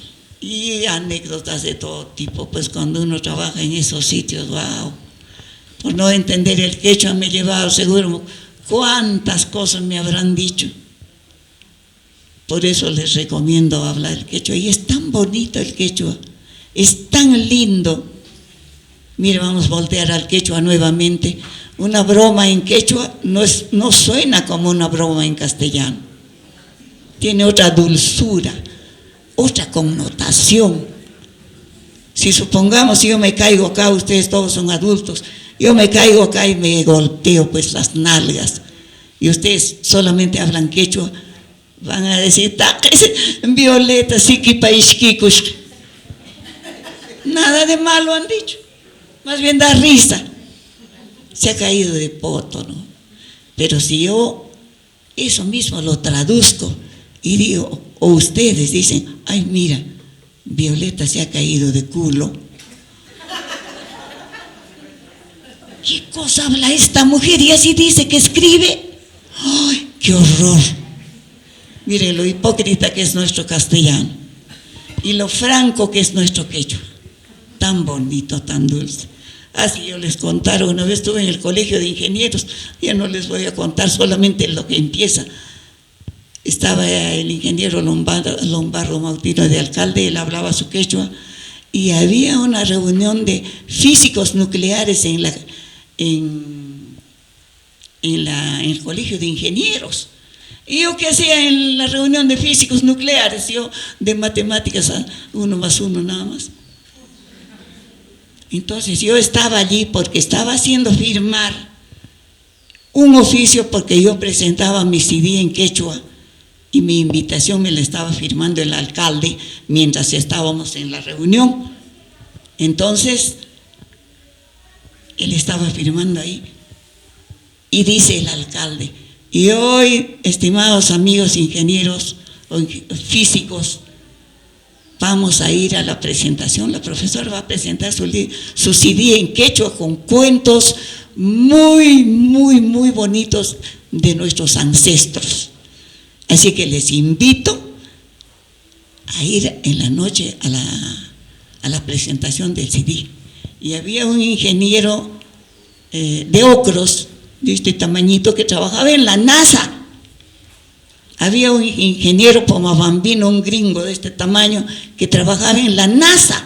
Y anécdotas de todo tipo, pues cuando uno trabaja en esos sitios, wow. Por no entender el quechua me he llevado seguro cuántas cosas me habrán dicho. Por eso les recomiendo hablar el quechua. Y es tan bonito el quechua, es tan lindo. Mire, vamos a voltear al quechua nuevamente. Una broma en quechua no suena como una broma en castellano. Tiene otra dulzura, otra connotación. Si supongamos, si yo me caigo acá, ustedes todos son adultos, yo me caigo acá y me golpeo pues las nalgas, y ustedes solamente hablan quechua, van a decir, Violeta, siquipa ishkikush. Nada de malo han dicho, más bien da risa. Se ha caído de poto, ¿no? Pero si yo eso mismo lo traduzco y digo, o ustedes dicen, ay, mira, Violeta se ha caído de culo. ¿Qué cosa habla esta mujer? Y así dice que escribe. ¡Ay, qué horror! Mire lo hipócrita que es nuestro castellano y lo franco que es nuestro quechua. Tan bonito, tan dulce. Así yo les contaron, una vez estuve en el colegio de ingenieros, ya no les voy a contar solamente lo que empieza. Estaba el ingeniero Lombardo Mautino de alcalde, él hablaba su quechua, y había una reunión de físicos nucleares en el colegio de ingenieros. ¿Y yo qué hacía en la reunión de físicos nucleares? Yo de matemáticas, 1 más 1 nada más. Entonces yo estaba allí porque estaba haciendo firmar un oficio, porque yo presentaba mi CD en quechua y mi invitación me la estaba firmando el alcalde mientras estábamos en la reunión. Entonces él estaba firmando ahí y dice el alcalde, y hoy, estimados amigos ingenieros o físicos, vamos a ir a la presentación. La profesora va a presentar su CD en quechua con cuentos muy, muy, muy bonitos de nuestros ancestros. Así que les invito a ir en la noche a la presentación del CD. Y había un ingeniero de Ocros, de este tamañito, que trabajaba en la NASA. Había un ingeniero pomabambino, un gringo de este tamaño, que trabajaba en la NASA.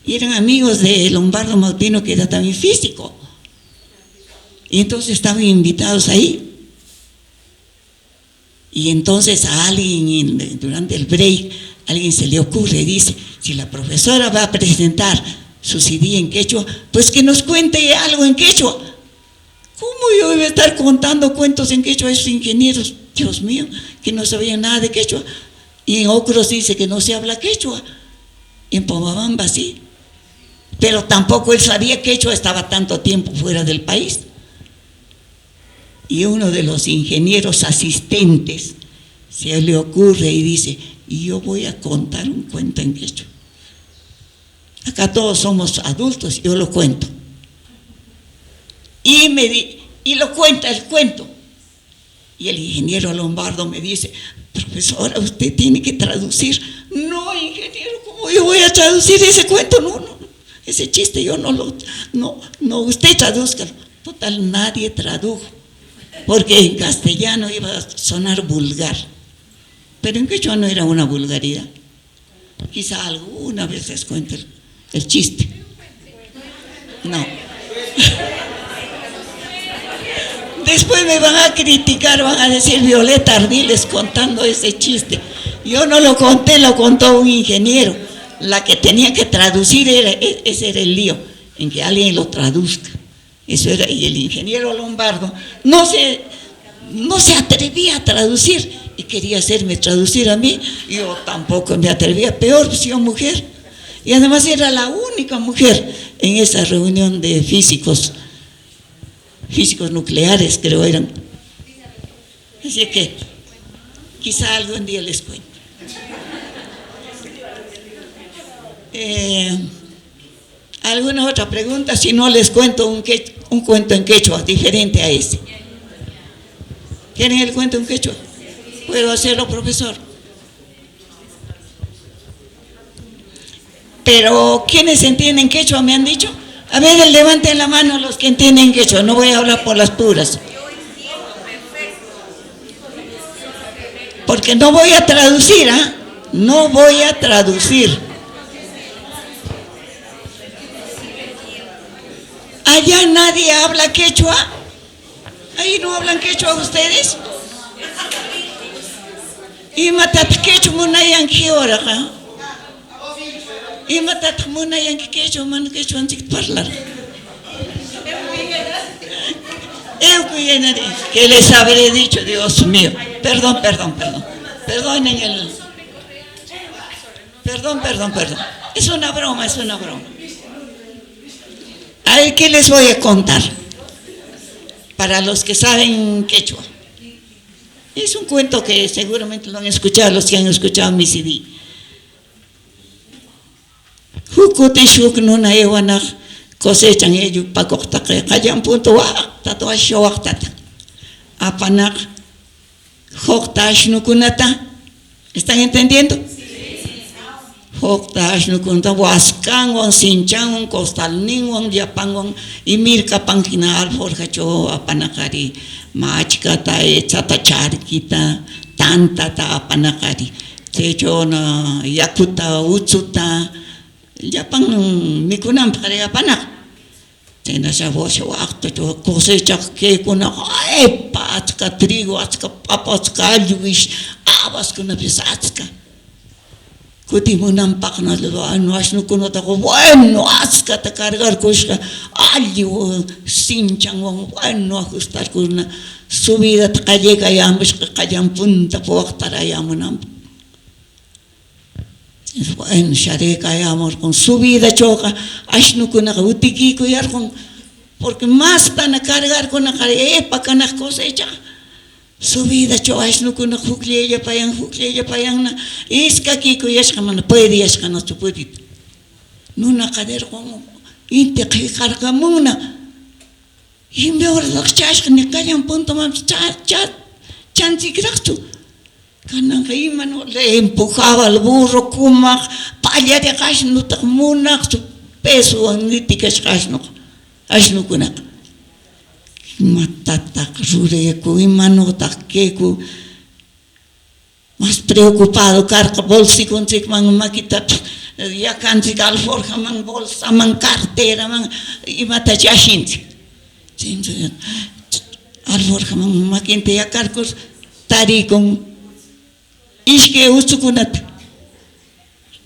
Y eran amigos de Lombardo Mautino, que era también físico. Y entonces estaban invitados ahí. Y entonces a alguien, durante el break, a alguien se le ocurre y dice, si la profesora va a presentar su CD en quechua, pues que nos cuente algo en quechua. ¿Cómo yo iba a estar contando cuentos en quechua a esos ingenieros? Dios mío, que no sabían nada de quechua. Y en Ocros dice que no se habla quechua. En Pomabamba sí. Pero tampoco él sabía quechua, estaba tanto tiempo fuera del país. Y uno de los ingenieros asistentes se le ocurre y dice, y yo voy a contar un cuento en quechua. Acá todos somos adultos, yo lo cuento. Y lo cuenta el cuento. Y el ingeniero Lombardo me dice, profesora, usted tiene que traducir. No, ingeniero, ¿cómo yo voy a traducir ese cuento? No, ese chiste yo no, usted tradúzcalo. Total, nadie tradujo, porque en castellano iba a sonar vulgar, pero en quechua no era una vulgaridad. Quizá alguna vez les cuento el chiste. No. Después me van a criticar, van a decir Violeta Ardiles contando ese chiste. Yo no lo conté, lo contó un ingeniero. La que tenía que traducir ese era el lío, en que alguien lo traduzca. Eso era, y el ingeniero Lombardo no se atrevía a traducir y quería hacerme traducir a mí. Yo tampoco me atrevía, peor si yo mujer. Y además era la única mujer en esa reunión de físicos nucleares, creo eran. Así que quizá algún día les cuento. ¿Alguna otra pregunta? Si no, les cuento un cuento en quechua diferente a ese. ¿Quieren el cuento en quechua? ¿Puedo hacerlo, profesor? Pero ¿quiénes entienden quechua me han dicho? A ver, levanten la mano los que entienden quechua, no voy a hablar por las puras. Porque no voy a traducir, ¿ah? No voy a traducir. Allá nadie habla quechua. Ahí no hablan quechua ustedes. Y matat quechua munayan qué hora, ¿ah? Y matat munayan quechua man quechua antic parlar. ¿Qué les habré dicho, Dios mío? Perdón. Perdonen el... Perdón. Es una broma. A ver, ¿qué les voy a contar? Para los que saben quechua. Es un cuento que seguramente lo han escuchado los que han escuchado mi CD. Hukuti shuk nuna ewanag cosechan ellos pa koktaque. Kayan punto wa tato ashowak tata. Apanak hoktash nukunata. ¿Están entendiendo? Hoktash nukunata waskangon sinchangon kostalningon yapangon imir kapankina alforjacho apanakari machkata echata charkita tantata apanakari. Techo na yakuta utsuta yapan mikunan para apanak. Tena sa voce wakto to cosecha que kuna patska trigo atska papatska aljuish abas kuna pisatska. Kuti munam pakna lo anu asnu kuno ta ko bueno atska ta cargar kushka alju sinchan bueno ajustar kuna subida ta calle kayamish kayam punta po waktara yamunam. Bueno, sharé callamos con su vida choca, ashnu con la utiki cuyar con, porque más tan a cargar con la carepa con las cosechas. Su vida choca, ashnu con la jucleya payang, es que aquí cuyas que man puede es que no se puede. No na cader como, inte que carga muna. Y me ahora los chas que ne callan punto más chanti gractu. Kanang mano le empujaba al burro kumak palla de kasnu takmunak su peso anitikas kasnu asnu kunak matata rureku imano takeku más preocupado carga bolsi con man makita ya kanti alforja man bolsa man cartera man y mata yashinti alforja man makinte ya carcos tari con Ishke usukunat.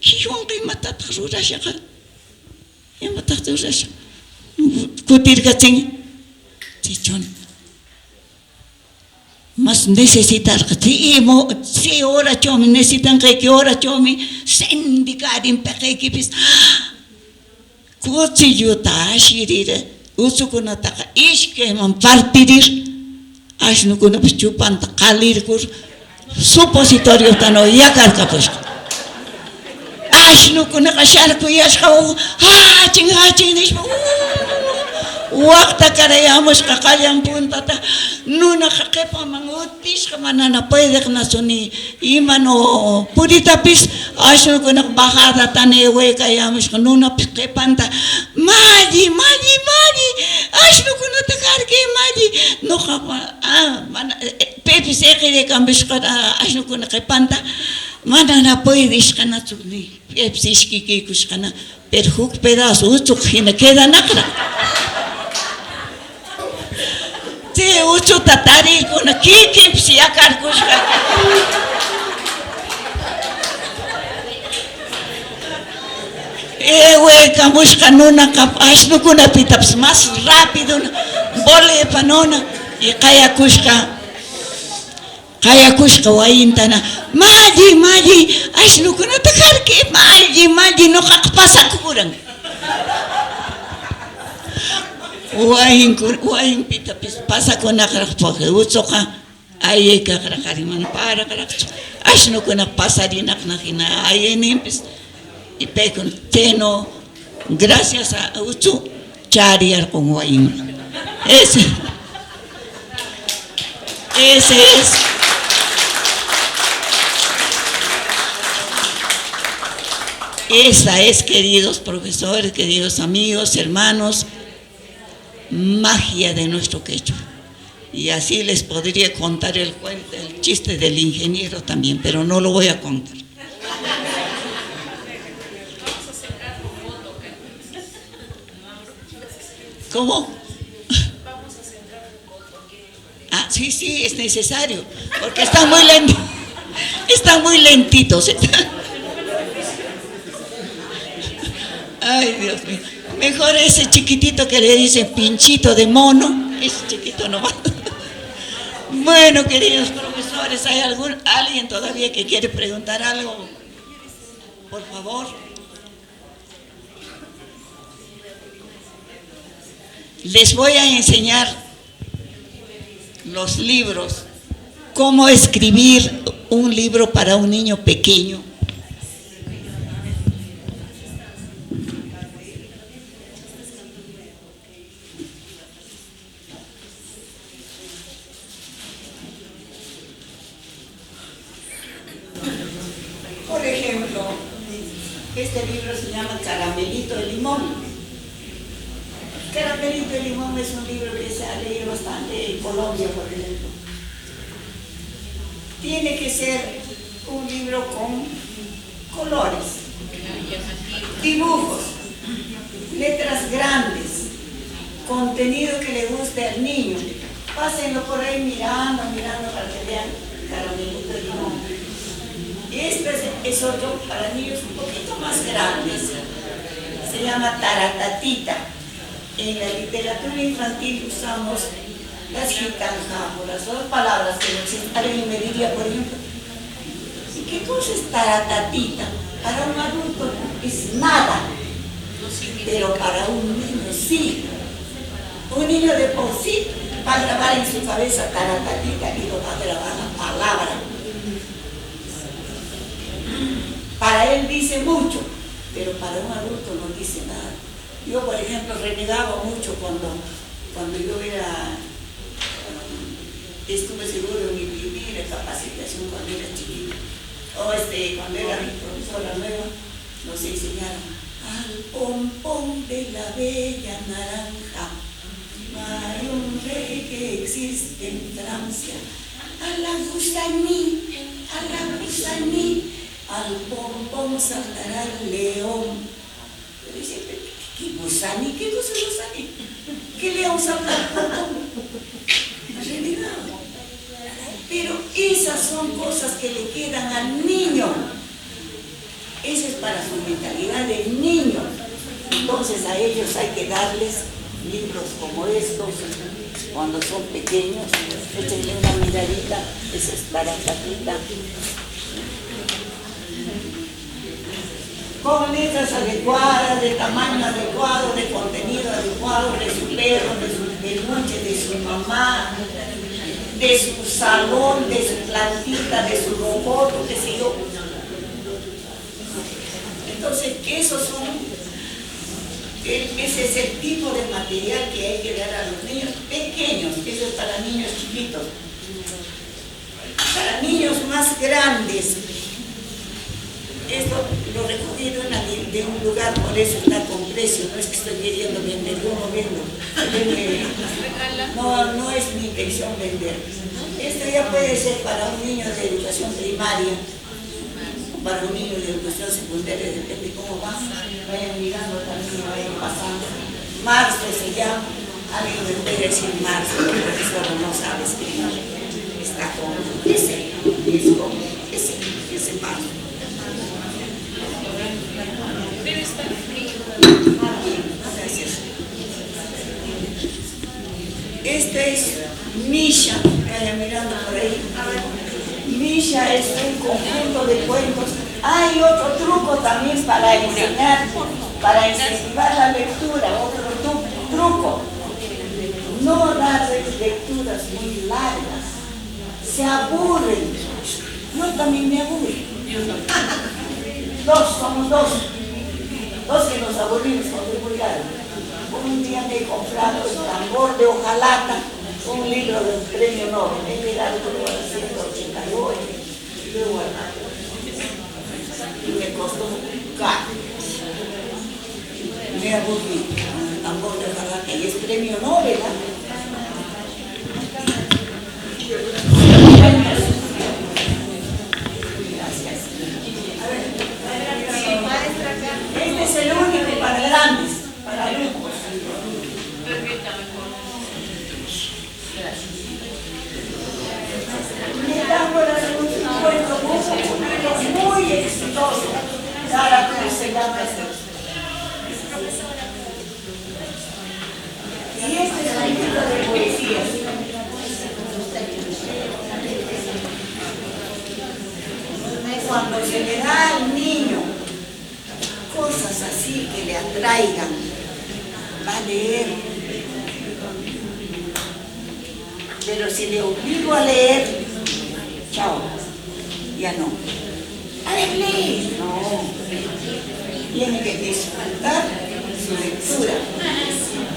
Kiyong matata rurasha ka. Matata rurasha. Kutir kating. Tichon. Mas necesitar ka. Si ora chomi necesitan que ora chomi sendikarin pekekipis. Kuchi yuta ashirire. Usukunata ka. Ishke man partidir. Ashnu kunapis chupan kalir kur. Supositorio tano ya carga pues ashnu kuna kashar ku yashau haching dismo wakta karayamos kakalyang punta ta nuna kakepa mangutis kamanana puede na suni imano puritapis ashnu kuna bajada tanewe kayamos nuna kepanta maji ashnu kuna takarke maji no kapa Pepe se quiere cambiar ashnu kuna kepanta mana na puede iskana suni Pepe iski kuskana pero huk pedazo utuk hina queda nakra te uchu tatari kuna kiki psiakar kuska kamushka nuna kap ashnu kuna pitaps más rápido bole panona y kaya kushka waintana maji ashnu kuna takarke maji no kakpasa kurang wain pita pasa kuna karakpoke utsoka aye kakariman para karakcho ashnu kuna pasarinak na kina aye nimpis y pekon teno gracias a utsu chariar con wain ese es Esa es, queridos profesores, queridos amigos, hermanos, magia de nuestro quechua. Y así les podría contar el cuento, el chiste del ingeniero también, pero no lo voy a contar. ¿Cómo? Ah, sí, es necesario, porque están muy lentos. Están muy lentitos. Ay, Dios mío. Mejor ese chiquitito que le dicen pinchito de mono. Ese chiquito nomás. Bueno, queridos profesores, ¿hay alguien todavía que quiere preguntar algo? Por favor. Les voy a enseñar los libros. Cómo escribir un libro para un niño pequeño. Por ejemplo, este libro se llama Caramelito de Limón. Caramelito de Limón es un libro que se ha leído bastante en Colombia, por ejemplo. Tiene que ser un libro con colores, dibujos, letras grandes, contenido que le guste al niño. Pásenlo por ahí mirando para que vean Caramelito de Limón. Este es otro para niños un poquito más grandes. Se llama Taratatita. En la literatura infantil usamos las jitanjámoras, son palabras que no existen. Alguien me diría, por ejemplo, ¿y qué cosa es taratatita? Para un adulto es nada, pero para un niño sí. Un niño de por sí va a grabar en su cabeza taratatita y lo va a grabar la palabra. Para él dice mucho, pero para un adulto no dice nada. Yo, por ejemplo, renegaba mucho cuando yo estuve seguro de mi primera capacitación cuando era chiquita. Cuando era mi profesora nueva, nos enseñaron al pompón de la bella naranja. Hay un rey que existe en Francia. A la gusaní, al pompón saltará el león. Pero dice, ¿qué gusaní? ¿Qué cosa es gusaní? ¿Qué león salta al pompón? En realidad. Pero esas son cosas que le quedan al niño. Esa es para su mentalidad de niño. Entonces a ellos hay que darles libros como estos, cuando son pequeños, échenle una miradita, esa es Taratatita. Con letras adecuadas, de tamaño adecuado, de contenido adecuado, de su perro, de su peluche, de su mamá, de su salón, de su plantita, de su robot, qué sé yo. Entonces, ese es el tipo de material que hay que dar a los niños pequeños. Eso es para niños chiquitos. Para niños más grandes, esto lo he recogido de un lugar, por eso está con precio. No es que estoy queriendo vender, yo no vendo. No es mi intención vender. Esto ya puede ser para un niño de educación primaria, para un niño de educación secundaria, depende cómo va. Vayan mirando también, vayan pasando. Marzo se llama, alguien me puede decir marzo, el profesor no sabe escribir. Está con ese marzo. Pero está frío. Gracias. Este es Misha, vayan mirando por ahí. Misha es un conjunto de cuentos. Hay otro truco también para enseñar, para incentivar la lectura, otro truco. No dar lecturas muy largas, se aburren. Yo también me aburro. Somos dos que nos aburrimos cuando es muy largo. Un día me he comprado el Tambor de Hojalata, un libro de un premio Nobel. He llegado luego a 188 y luego y me costó caro. Me aburrí. Ambos de Oaxaca y es premio Nobel. Gracias. Este es el único para grandes, para grupos. Metáforas de un cuento muy exitoso. Sara Cruz se llama y este es un libro de poesías. Cuando se le da al niño cosas así que le atraigan, va a leer. Pero si le obligo a leer, chao, ya no. A ver, lee. No. Tiene que disfrutar su lectura.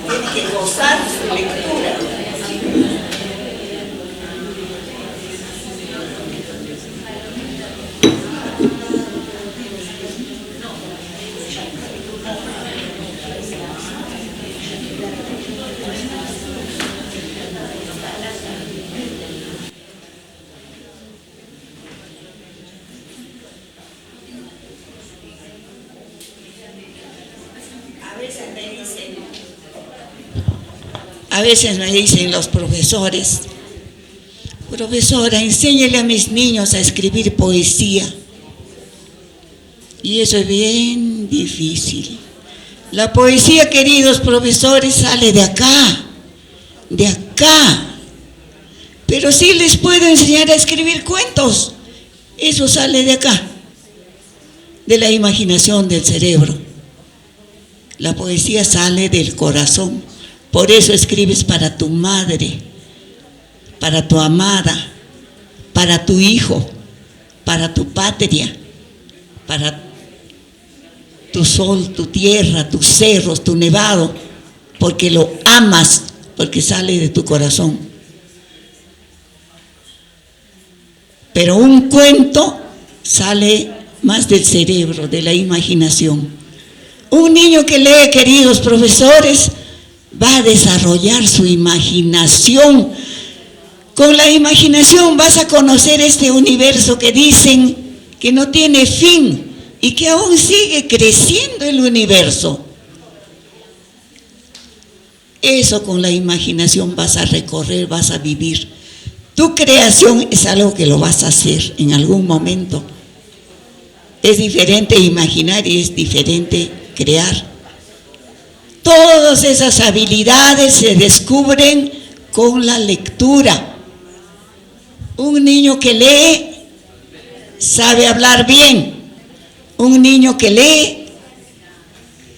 Tiene que gozar su lectura. A veces me dicen los profesores, profesora, enséñele a mis niños a escribir poesía. Y eso es bien difícil. La poesía, queridos profesores, sale de acá, de acá. Pero sí les puedo enseñar a escribir cuentos. Eso sale de acá, de la imaginación del cerebro. La poesía sale del corazón. Por eso escribes para tu madre, para tu amada, para tu hijo, para tu patria, para tu sol, tu tierra, tus cerros, tu nevado, porque lo amas, porque sale de tu corazón. Pero un cuento sale más del cerebro, de la imaginación. Un niño que lee, queridos profesores, va a desarrollar su imaginación. Con la imaginación vas a conocer este universo que dicen que no tiene fin y que aún sigue creciendo el universo. Eso con la imaginación vas a recorrer, vas a vivir. Tu creación es algo que lo vas a hacer en algún momento. Es diferente imaginar y es diferente crear. Todas esas habilidades se descubren con la lectura. Un niño que lee sabe hablar bien. Un niño que lee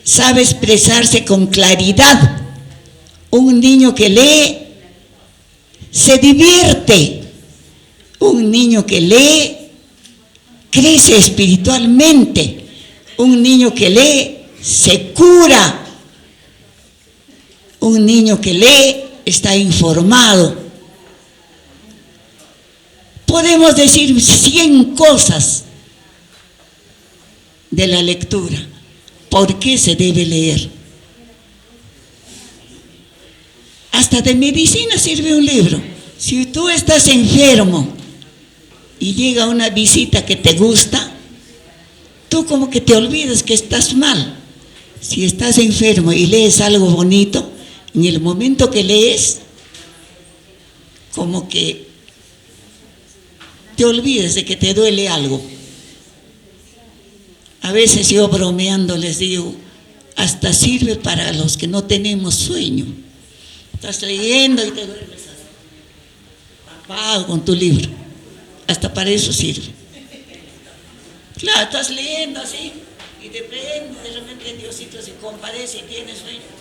sabe expresarse con claridad. Un niño que lee se divierte. Un niño que lee crece espiritualmente. Un niño que lee se cura. Un niño que lee está informado. Podemos decir 100 cosas de la lectura. ¿Por qué se debe leer? Hasta de medicina sirve un libro. Si tú estás enfermo y llega una visita que te gusta, tú como que te olvidas que estás mal. Si estás enfermo y lees algo bonito, en el momento que lees, como que te olvidas de que te duele algo. A veces yo bromeando les digo, hasta sirve para los que no tenemos sueño. Estás leyendo y te duermes apagado con tu libro. Hasta para eso sirve. Claro, estás leyendo así y de repente Diosito se compadece y tienes sueño.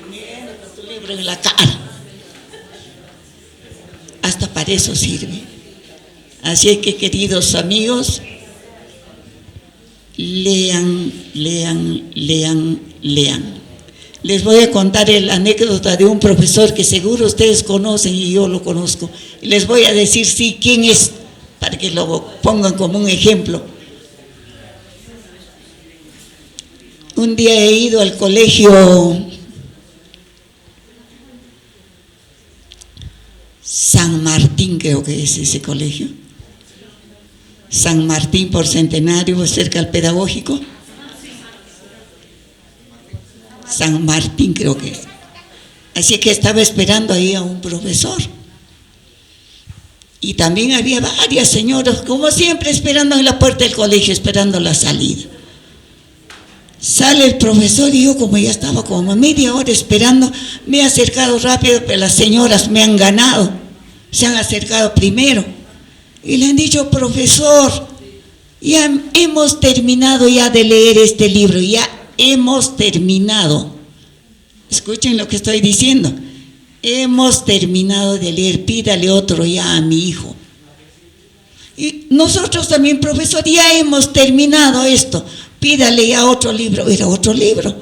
Leyendo con tu libro en la cara. Hasta para eso sirve. Así que, queridos amigos, lean, lean, lean, lean. Les voy a contar la anécdota de un profesor que seguro ustedes conocen y yo lo conozco. Y les voy a decir sí quién es, para que lo pongan como un ejemplo. Un día he ido al colegio San Martín, creo que es ese colegio. San Martín por Centenario, cerca al Pedagógico. San Martín creo que es. Así que estaba esperando ahí a un profesor. Y también había varias señoras, como siempre, esperando en la puerta del colegio, esperando la salida. Sale el profesor y yo, como ya estaba como media hora esperando, me he acercado rápido, pero las señoras me han ganado, se han acercado primero. Y le han dicho: profesor, ya hemos terminado ya de leer este libro, ya hemos terminado. Escuchen lo que estoy diciendo. Hemos terminado de leer, pídale otro ya a mi hijo. Y nosotros también, profesor, ya hemos terminado esto, pídale ya otro libro. Era otro libro,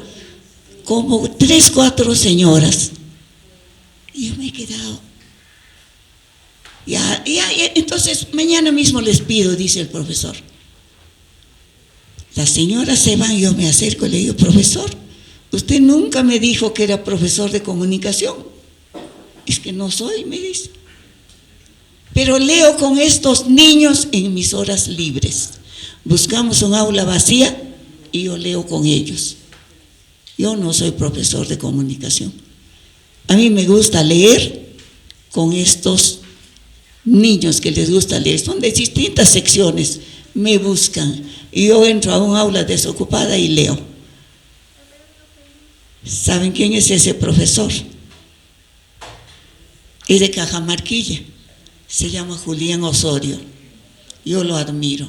como 3, 4 señoras. Y yo me he quedado. Ya, entonces mañana mismo les pido, dice el profesor. Las señoras se van, yo me acerco y le digo: profesor, usted nunca me dijo que era profesor de comunicación. Es que no soy, me dice. Pero leo con estos niños en mis horas libres. Buscamos un aula vacía y yo leo con ellos. Yo no soy profesor de comunicación. A mí me gusta leer con estos niños que les gusta leer. Son de distintas secciones, me buscan. Y yo entro a un aula desocupada y leo. ¿Saben quién es ese profesor? Es de Cajamarquilla, se llama Julián Osorio. Yo lo admiro,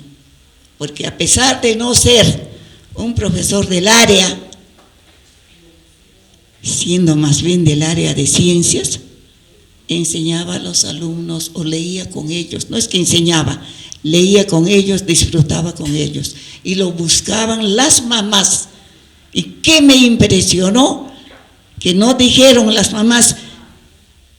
porque a pesar de no ser un profesor del área, siendo más bien del área de ciencias, enseñaba a los alumnos o leía con ellos. No es que enseñaba, leía con ellos, disfrutaba con ellos. Y lo buscaban las mamás. ¿Y qué me impresionó? Que no dijeron las mamás: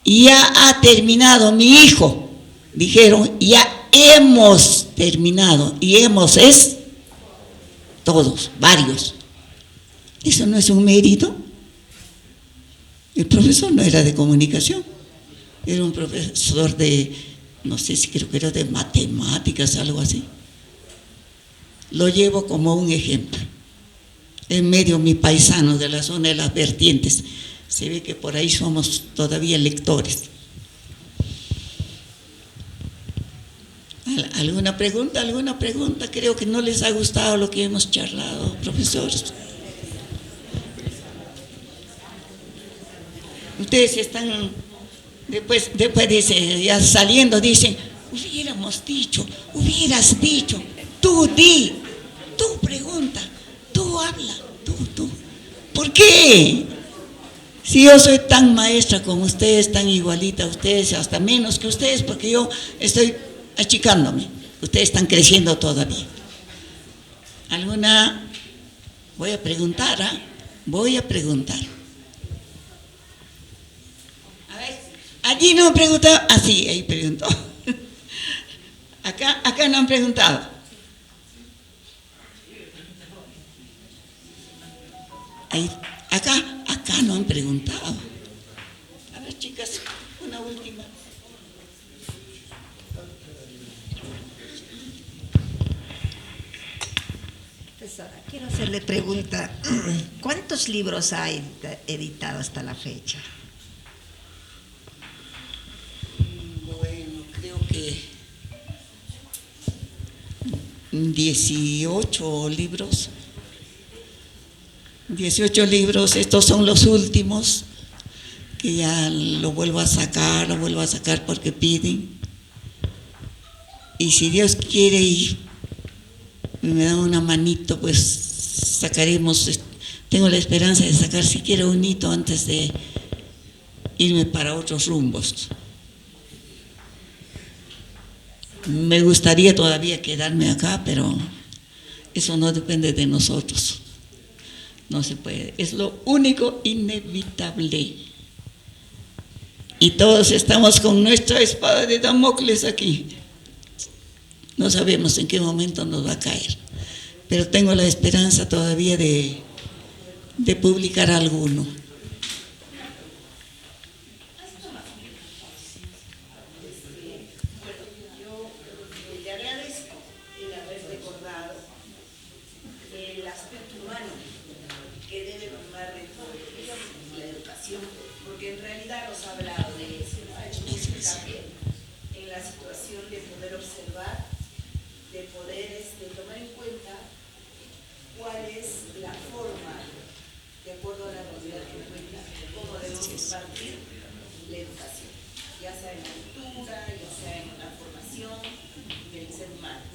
ya ha terminado mi hijo. Dijeron: ya hemos terminado. Y hemos es todos, varios. ¿Eso no es un mérito? El profesor no era de comunicación, era un profesor de, no sé si creo que era de matemáticas, algo así. Lo llevo como un ejemplo. En medio mi paisano de la zona de las vertientes. Se ve que por ahí somos todavía lectores. ¿Alguna pregunta? ¿Alguna pregunta? Creo que no les ha gustado lo que hemos charlado, profesores. Ustedes están, después dice, ya saliendo, dicen: hubiéramos dicho, hubieras dicho, tú di, tú pregunta, tú habla, tú. ¿Por qué? Si yo soy tan maestra como ustedes, tan igualita a ustedes, hasta menos que ustedes, porque yo estoy achicándome. Ustedes están creciendo todavía. ¿Alguna? Voy a preguntar, ¿ah? Voy a preguntar. A ver, allí no han preguntado. Ah, sí, ahí preguntó. Acá no han preguntado. Ahí. Acá no han preguntado. A ver, chicas, una última. Profesora, quiero hacerle pregunta. ¿Cuántos libros ha editado hasta la fecha? Bueno, creo que 18 libros. 18 libros, estos son los últimos, que ya lo vuelvo a sacar porque piden. Y si Dios quiere y me dan una manito, pues sacaremos. Tengo la esperanza de sacar siquiera un hito antes de irme para otros rumbos. Me gustaría todavía quedarme acá, pero eso no depende de nosotros. No se puede, es lo único inevitable. Y todos estamos con nuestra espada de Damocles aquí. No sabemos en qué momento nos va a caer, pero tengo la esperanza todavía de de publicar alguno. Yo le agradezco el haber recordado el aspecto humano que debe primar dentro de la educación, porque en realidad nos ha hablado de eso, ha hecho mucho hincapié en la situación de poder observar, de poder tomar en cuenta cuál es la forma, de acuerdo a la realidad que encuentra, cómo debemos impartir la educación, ya sea en la cultura, ya sea en la formación del ser humano.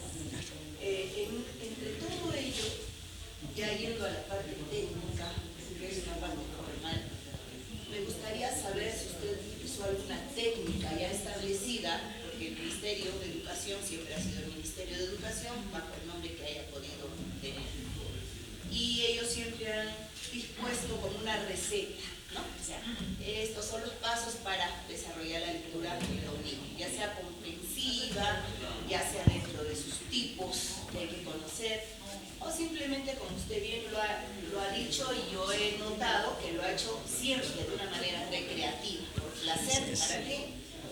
Entre todo ello, ya yendo a la parte técnica, que es una parte formal, me gustaría saber si usted usó alguna técnica ya establecida, porque el Ministerio de Educación siempre ha sido el Ministerio de Educación, bajo el nombre que haya podido tener. Y ellos siempre han dispuesto como una receta, ¿no? O sea, estos son los pasos para desarrollar la lectura en los niños, ya sea comprensiva, ya sea dentro de sus tipos que hay que conocer, o simplemente, como usted bien lo ha dicho, y yo he notado que lo ha hecho siempre de una manera recreativa, por placer. ¿Para qué?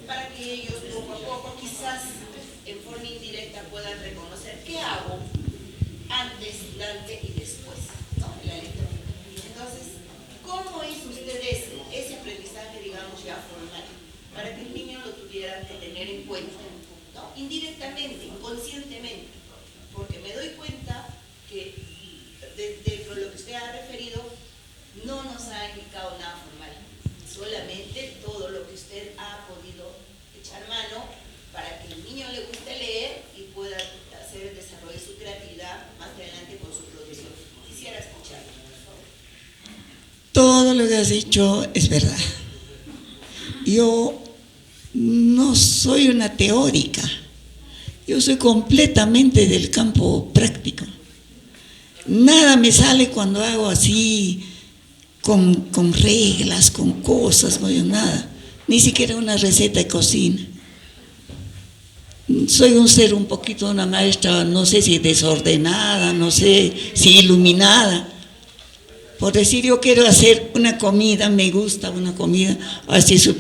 Para que ellos poco a poco, quizás en forma indirecta, puedan reconocer qué hago antes, durante y después, ¿no? La lectura. Entonces, ¿cómo hizo usted ese aprendizaje, digamos, ya formal, para que el niño lo tuviera que tener en cuenta, ¿no? Indirectamente, inconscientemente, porque me doy cuenta que dentro de lo que usted ha referido, no nos ha indicado nada formal, solamente todo lo que usted ha podido echar mano para que el niño le guste leer y pueda hacer desarrollar su creatividad más adelante con su producción. Quisiera escucharlo, por favor. Todo lo que has dicho es verdad. Yo no soy una teórica, yo soy completamente del campo práctico. Nada me sale cuando hago así, con reglas, con cosas, no hay nada. Ni siquiera una receta de cocina. Soy un ser un poquito, una maestra, no sé si desordenada, no sé si iluminada. Por decir, yo quiero hacer una comida, me gusta una comida, así